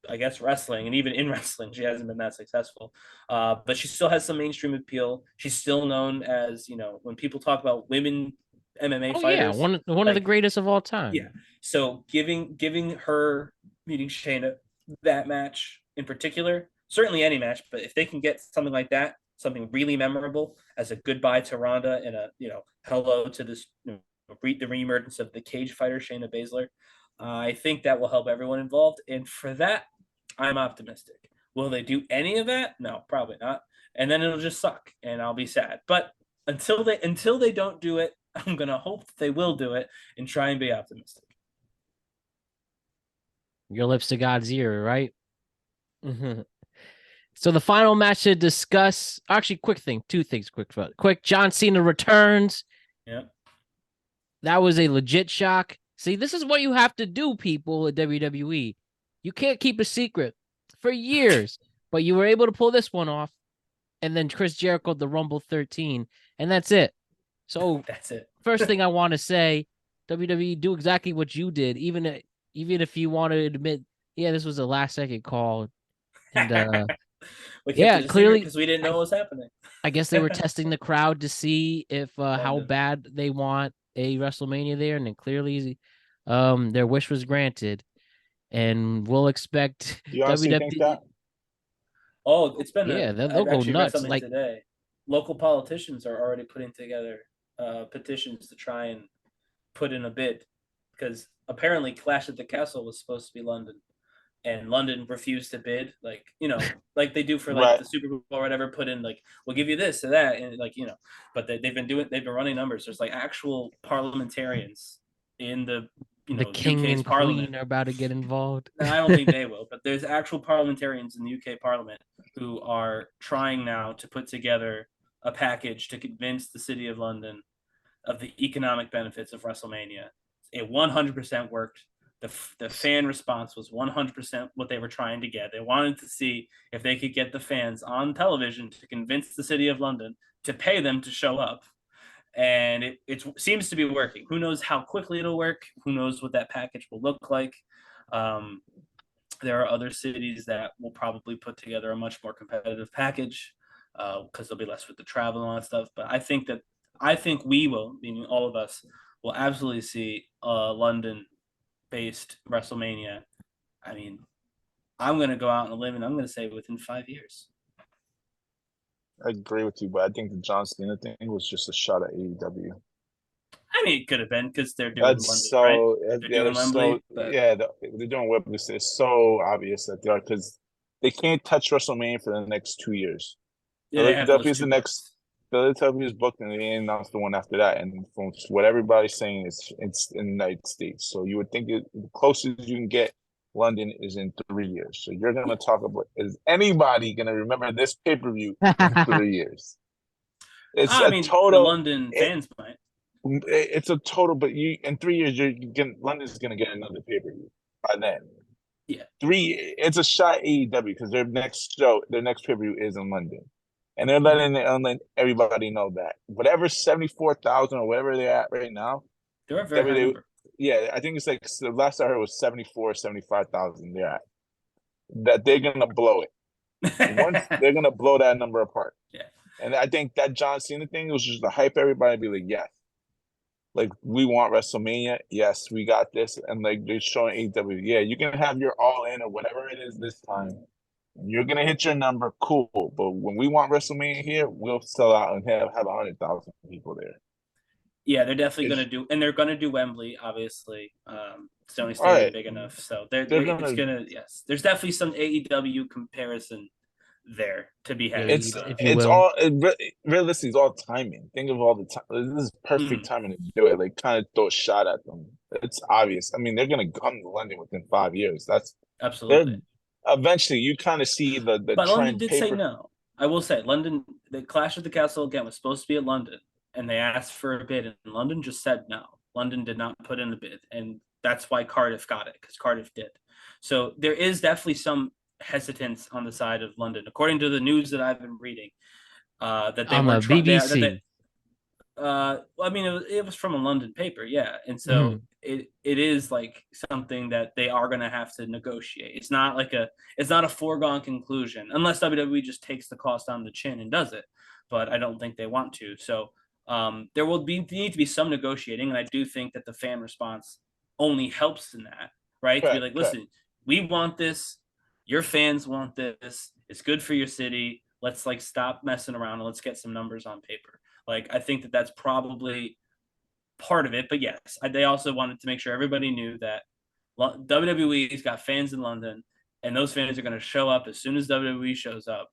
I guess, wrestling. And even in wrestling, she hasn't been that successful. But she still has some mainstream appeal. She's still known as, when people talk about women MMA fighters. Yeah, one of the greatest of all time. Yeah. So giving her meeting Shayna that match in particular, certainly any match, but if they can get something like that, something really memorable as a goodbye to Ronda and a hello to this the reemergence of the cage fighter Shayna Baszler, I think that will help everyone involved. And for that, I'm optimistic. Will they do any of that? No, probably not. And then it'll just suck, and I'll be sad. But until they don't do it, I'm gonna hope that they will do it and try and be optimistic. Your lips to God's ear, right? So the final match to discuss. Actually, two things, quick. John Cena returns. Yeah. That was a legit shock. See, this is what you have to do, people at WWE. You can't keep a secret for years, but you were able to pull this one off. And then Chris Jericho, the Rumble 13, and that's it. So that's it. First thing I want to say, WWE, do exactly what you did, even if you want to admit, yeah, this was a last second call, and we kept yeah, it a clearly because we didn't know what was happening. I guess they were testing the crowd to see if how London. bad they want a WrestleMania there, and then clearly, their wish was granted, and we'll expect You honestly think WWE. that? Oh, it's been Yeah, they'll I've go actually read nuts. something Like, today. Local politicians are already putting together petitions to try and put in a bid because apparently Clash at the Castle was supposed to be London, and London refused to bid. Like like they do for like Right. the Super Bowl or whatever. Put in like we'll give you this or that, and like but they've been running numbers. There's like actual parliamentarians in the the king UK's and parliament. queen are about to get involved. I don't think they will, but there's actual parliamentarians in the UK Parliament who are trying now to put together a package to convince the City of London of the economic benefits of WrestleMania. It 100% worked. The fan response was 100% what they were trying to get. They wanted to see if they could get the fans on television to convince the City of London to pay them to show up. And it seems to be working. Who knows how quickly it'll work? Who knows what that package will look like? There are other cities that will probably put together a much more competitive package because there'll be less with the travel and all that stuff. But I think we will, meaning all of us, will absolutely see a London-based WrestleMania. I mean, I'm going to go out on a limb and I'm going to say within 5 years. I agree with you, but I think the John Cena thing was just a shot at AEW. I mean, it could have been because they're doing That's London, so. right? They're doing So but yeah, they're doing Wembley. It's so obvious that they are because they can't touch WrestleMania for the next 2 years. yeah, they have those Philadelphia's two the next. Philadelphia's booked, and they announced the one after that. And from what everybody's saying, it's in the United States. So you would think the closest you can get London is in 3 years. So you're gonna talk about, is anybody gonna remember this pay-per-view in 3 years? It's I a mean, the total. London fans might. It's a total, but you in 3 years London's gonna get another pay-per-view by then. Yeah. It's a shot at AEW because their next pay-per-view is in London. And they're letting everybody know that whatever 74,000 or whatever they're at right now, They're a very high number. Yeah, I think it's like the last I heard was 74, 75,000 they're at. That they're gonna blow it. Once they're gonna blow that number apart. Yeah. And I think that John Cena thing was just to hype everybody and be like, yes. Like, we want WrestleMania. Yes, we got this. And like they're showing AEW, yeah, you can have your all in or whatever it is this time. You're gonna hit your number, cool. But when we want WrestleMania here, we'll sell out and have 100,000 people there. Yeah, they're definitely going to do, and they're going to do Wembley, obviously. Sony Stadium big enough, so it's gonna yes. There's definitely some AEW comparison there to be had. Realistically, it's all timing. Think of all the time. This is perfect timing to do it. Like, kind of throw a shot at them. It's obvious. I mean, they're gonna come to London within 5 years. That's absolutely. Eventually, you kind of see the but trend. London did say no. I will say, London, the Clash at the Castle again was supposed to be at London, and they asked for a bid, and London just said no. London did not put in the bid, and that's why Cardiff got it, because Cardiff did. So there is definitely some hesitance on the side of London, according to the news that I've been reading. That they were BBC. I mean, it was from a London paper, yeah, and so it is like something that they are going to have to negotiate. It's not a foregone conclusion unless WWE just takes the cost on the chin and does it, but I don't think they want to. So there need to be some negotiating, and I do think that the fan response only helps in that, right? To be like, listen, we want this, your fans want this, it's good for your city. Let's like stop messing around and let's get some numbers on paper. Like, I think that that's probably part of it. But yes, they also wanted to make sure everybody knew that WWE's got fans in London, and those fans are going to show up as soon as WWE shows up.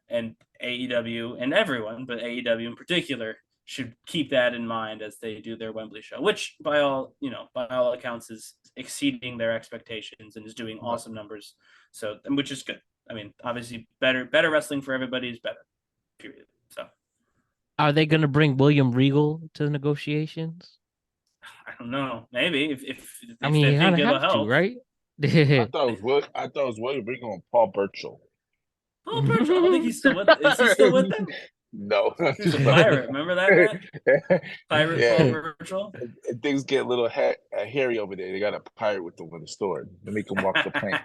And AEW and everyone, but AEW in particular, should keep that in mind as they do their Wembley show, which by all accounts is exceeding their expectations and is doing awesome numbers. So, which is good. I mean, obviously, better wrestling for everybody is better. Period. So, Are they going to bring William Regal to the negotiations? I don't know. Maybe if I mean, they you kind think of it'll have to, help. right? I thought it was William Regal and Paul Burchill. Paul Burchill. I don't think he's still with. Is he still with them? No. He was a pirate. Remember that, Matt? Pirate Paul Yeah. Burchill. And things get a little hairy over there. They got a pirate with them with a sword. They make him walk the plank.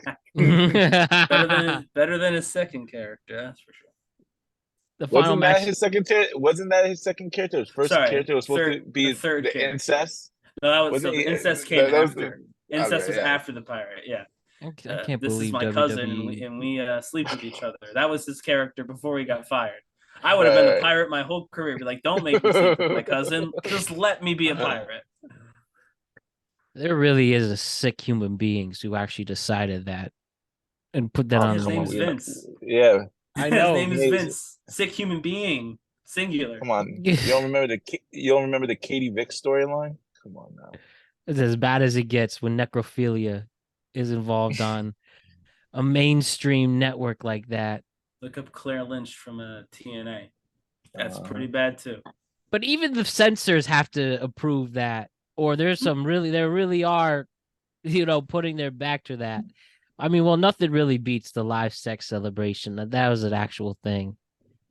better than his second character. That's for sure. The final match. Wasn't that his second character? His first Sorry, character was supposed to be the third the character. incest. No, that was Wasn't so the he- incest came that was after. the- Incest okay, was yeah. after the pirate. Yeah. I can't This is believe my WWE. cousin, and we sleep with each other. That was his character before he got fired. I would have been a pirate my whole career. Be like, don't make me sleep with my cousin. Just let me be a pirate. There really is a sick human beings who actually decided that and put that on. His the name is wall. Vince. Yeah, I know. His name is Vince. Sick human being, singular. come on. You don't remember the Katie Vick storyline? Come on now. It's as bad as it gets when necrophilia is involved on a mainstream network like that. Look up Claire Lynch from TNA. That's pretty bad too. But even the censors have to approve that, or there really are, putting their back to that. I mean, well, nothing really beats the live sex celebration. That was an actual thing.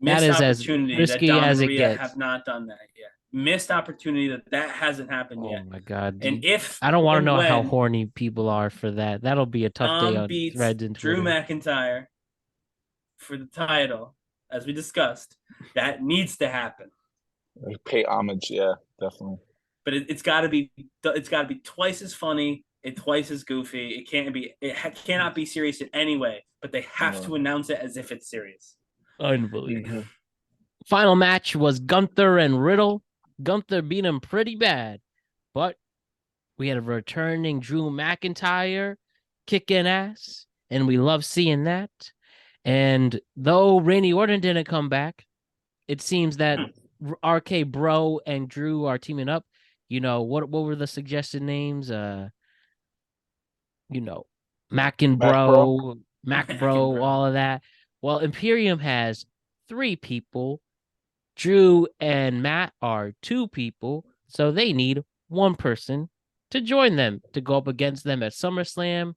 Missed that is as opportunity risky that Dom as and it Rhea gets. have not done that yet. Missed opportunity that hasn't happened yet. Oh my god! And if I don't want to know how when horny people are for that. That'll be a tough day Dom on beats threads and Drew Twitter. McIntyre for the title, as we discussed, that needs to happen. Pay homage, yeah, definitely. But it's got to be twice as funny and twice as goofy. It cannot be serious in any way. But they have to announce it as if it's serious. Unbelievable. Final match was Gunther and Riddle. Gunther beat him pretty bad, but we had a returning Drew McIntyre kicking ass, and we love seeing that. And though Randy Orton didn't come back, it seems that RK Bro and Drew are teaming up. What were the suggested names? Mac and Bro, Mac Bro, all of that. Well, Imperium has 3 people. Drew and Matt are 2 people, so they need 1 person to join them to go up against them at SummerSlam.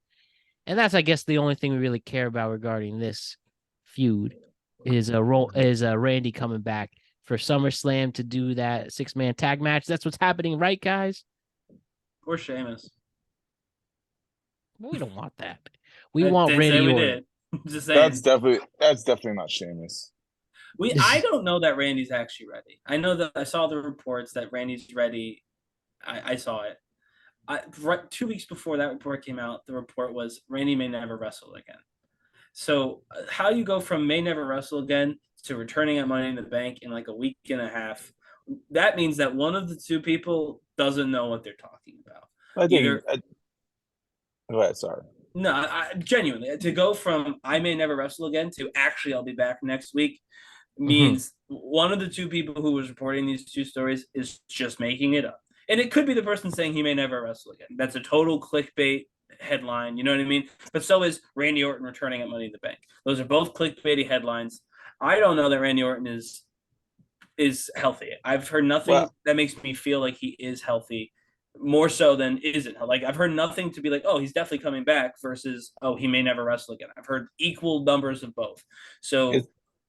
And that's, I guess, the only thing we really care about regarding this feud is Randy coming back for SummerSlam to do that 6-man tag match. That's what's happening, right, guys? Or Sheamus. We don't want that. We want Randy Orton. Just saying. That's definitely not Sheamus. I don't know that Randy's actually ready. I know that I saw the reports that Randy's ready. I saw it. 2 weeks before that report came out, the report was Randy may never wrestle again. So how you go from may never wrestle again to returning at Money in the Bank in like a week and a half, that means that one of the 2 people doesn't know what they're talking about. Go ahead, sorry. No, genuinely, to go from I may never wrestle again to actually I'll be back next week means one of the 2 people who was reporting these 2 stories is just making it up. And it could be the person saying he may never wrestle again. That's a total clickbait headline. You know what I mean? But so is Randy Orton returning at Money in the Bank. Those are both clickbaity headlines. I don't know that Randy Orton is healthy. I've heard nothing that makes me feel like he is healthy, more so than isn't. Like, I've heard nothing to be like, oh, he's definitely coming back versus, oh, he may never wrestle again. I've heard equal numbers of both. So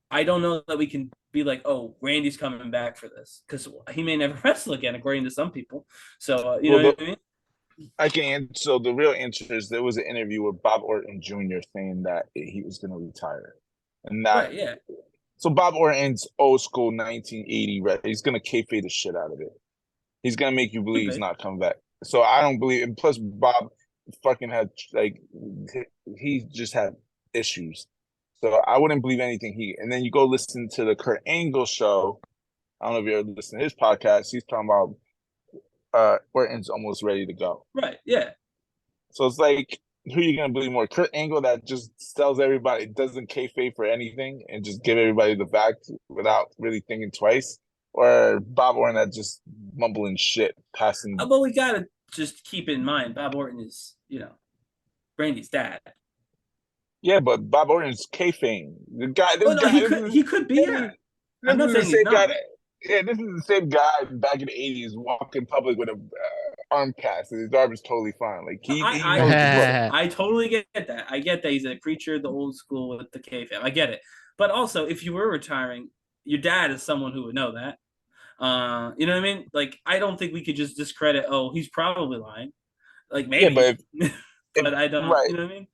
I don't know that we can be like, oh, Randy's coming back for this because he may never wrestle again, according to some people. So, you know what I mean? So the real answer is there was an interview with Bob Orton Jr. saying that he was going to retire. And that, right, yeah. So Bob Orton's old school 1980, right? He's going to kayfabe the shit out of it. He's going to make you believe he's not coming back. So I don't believe, and plus Bob fucking had, he just had issues. So I wouldn't believe anything and then you go listen to the Kurt Angle show. I don't know if you ever listen to his podcast. He's talking about Orton's almost ready to go. Right, yeah. So it's like, who are you going to believe more? Kurt Angle that just tells everybody, doesn't kayfabe for anything and just give everybody the fact without really thinking twice? Or Bob Orton that just mumbling shit, passing. But we got to just keep in mind, Bob Orton is, Randy's dad. Yeah, but Bob Orton's kayfabe. Oh This no, guy, he could be. Yeah, this I'm not is the saying he's same guy. not. Yeah, this is the same guy back in the '80s walking in public with a arm cast, and his arm is totally fine. Like he knows the rope. Listen, I totally get that. I get that he's a preacher, the old school with the kayfabe. I get it. But also, if you were retiring, your dad is someone who would know that. You know what I mean? Like, I don't think we could just discredit. Oh, he's probably lying. Like Yeah, but maybe, if but I don't. right, You know what I mean?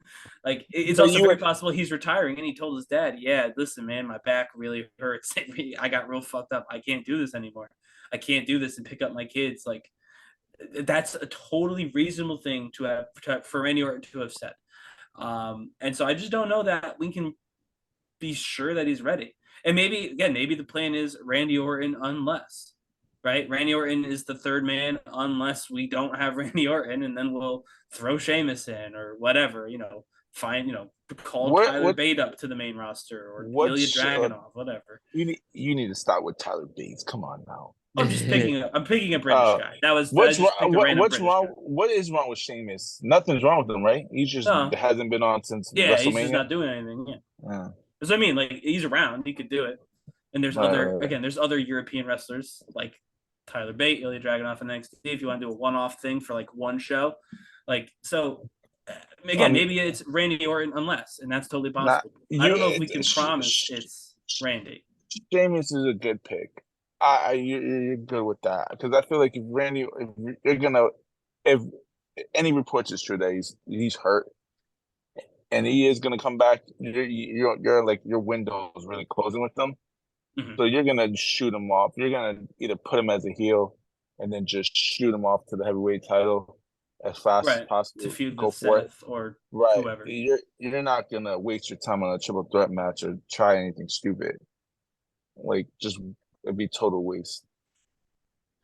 Like, it's but also you very would possible he's retiring, and he told his dad, "Yeah, listen, man, my back really hurts. I got real fucked up. I can't do this anymore. I can't do this and pick up my kids." Like, that's a totally reasonable thing to have for Randy Orton to have said. And so I just don't know that we can be sure that he's ready. And maybe again, maybe the plan is Randy Orton unless, right? Randy Orton is the third man unless we don't have Randy Orton, and then we'll throw Sheamus in or whatever, find, call Tyler what Bate up to the main roster or what Ilya sh- Dragunov, whatever. you need to start with Tyler Bates. Come on now. I'm picking a British guy. I What's wrong? just picked a random What's British wrong? guy. What is wrong with Sheamus? Nothing's wrong with him, right? He just No, hasn't been on since yeah, he's just WrestleMania. not doing anything. Yeah. Yeah. That's what I mean. Like he's around, he could do it. And Right. there's other European wrestlers like Tyler Bate, Ilya Dragunov, and NXT. If you want to do a one-off thing for like one show, like so. Again, maybe it's Randy Orton, unless, and that's totally Not possible. I you. don't know if we can promise it's Randy. Sheamus is a good pick. You're good with that because I feel like if you're gonna, if any reports is true that he's hurt and he is gonna come back, you're like your window is really closing with them. Mm-hmm. So you're gonna shoot him off. You're gonna either put him as a heel and then just shoot him off to the heavyweight title as fast as Right, to possible. feud Go with for it. Seth or Right. whoever. You're not gonna waste your time on a triple threat match or try anything stupid. Like just it'd be total waste.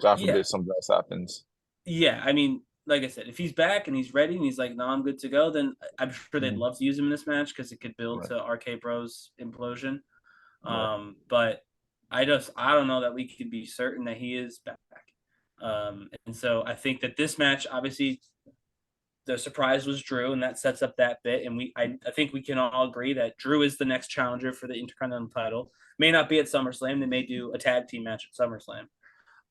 God Yeah, forbid something else happens. yeah. I mean, like I said, if he's back and he's ready and he's like, "No, I'm good to go," then I'm sure they'd love to use him in this match because it could build Right. to RK Bros implosion. Right. But I don't know that we can be certain that he is back. And so I think that this match, obviously, the surprise was Drew, and that sets up that bit. And I think we can all agree that Drew is the next challenger for the Intercontinental title. May not be at SummerSlam. They may do a tag team match at SummerSlam.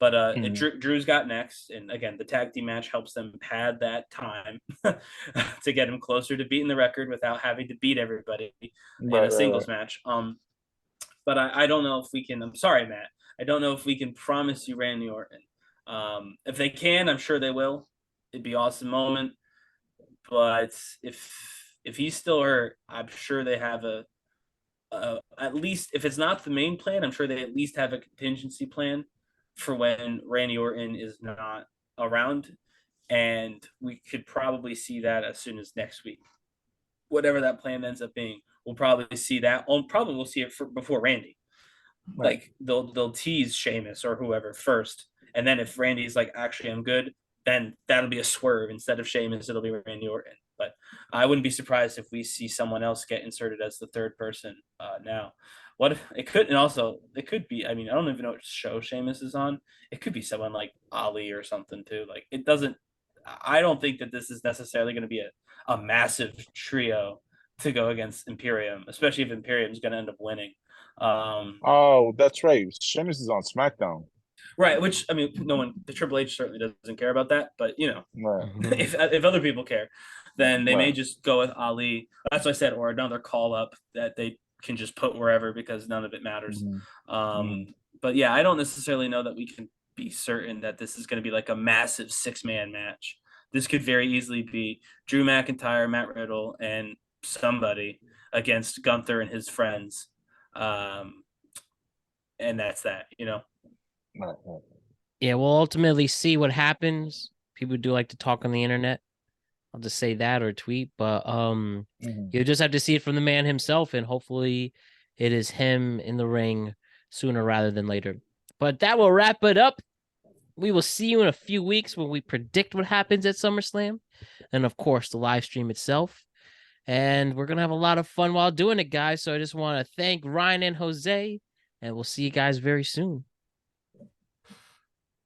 But Drew's got next, and again, the tag team match helps them pad that time to get him closer to beating the record without having to beat everybody in a singles match. But I don't know if we can. I'm sorry, Matt. I don't know if we can promise you Randy Orton. If they can, I'm sure they will. It'd be an awesome moment. But if he's still hurt, I'm sure they have at least if it's not the main plan, I'm sure they at least have a contingency plan for when Randy Orton is not around, and we could probably see that as soon as next week. Whatever that plan ends up being, we'll probably see that. Probably we'll see it before Randy. Right. Like they'll tease Sheamus or whoever first, and then if Randy's like, actually I'm good, then that'll be a swerve. Instead of Sheamus, it'll be Randy Orton. But I wouldn't be surprised if we see someone else get inserted as the third person now. What if it could, and also it could be, I mean, I don't even know what show Sheamus is on. It could be someone like Ali or something too. Like it doesn't, I don't think that this is necessarily going to be a massive trio to go against Imperium, especially if Imperium's going to end up winning. Oh, that's right. Sheamus is on SmackDown. Right, which I mean, the Triple H certainly doesn't care about that, but Right. if other people care, then they may Right. just go with Ali. That's what I said, or another call up that they can just put wherever because none of it matters. But yeah, I don't necessarily know that we can be certain that this is going to be like a massive 6-man match. This could very easily be Drew McIntyre, Matt Riddle, and somebody against Gunther and his friends, and that's that. Right. Yeah, we'll ultimately see what happens. People do like to talk on the internet. I'll just say that or tweet, but you'll just have to see it from the man himself, and hopefully it is him in the ring sooner rather than later. But that will wrap it up. We will see you in a few weeks when we predict what happens at SummerSlam, and of course the live stream itself. And we're gonna have a lot of fun while doing it, guys. So I just want to thank Ryan and Jose, and we'll see you guys very soon.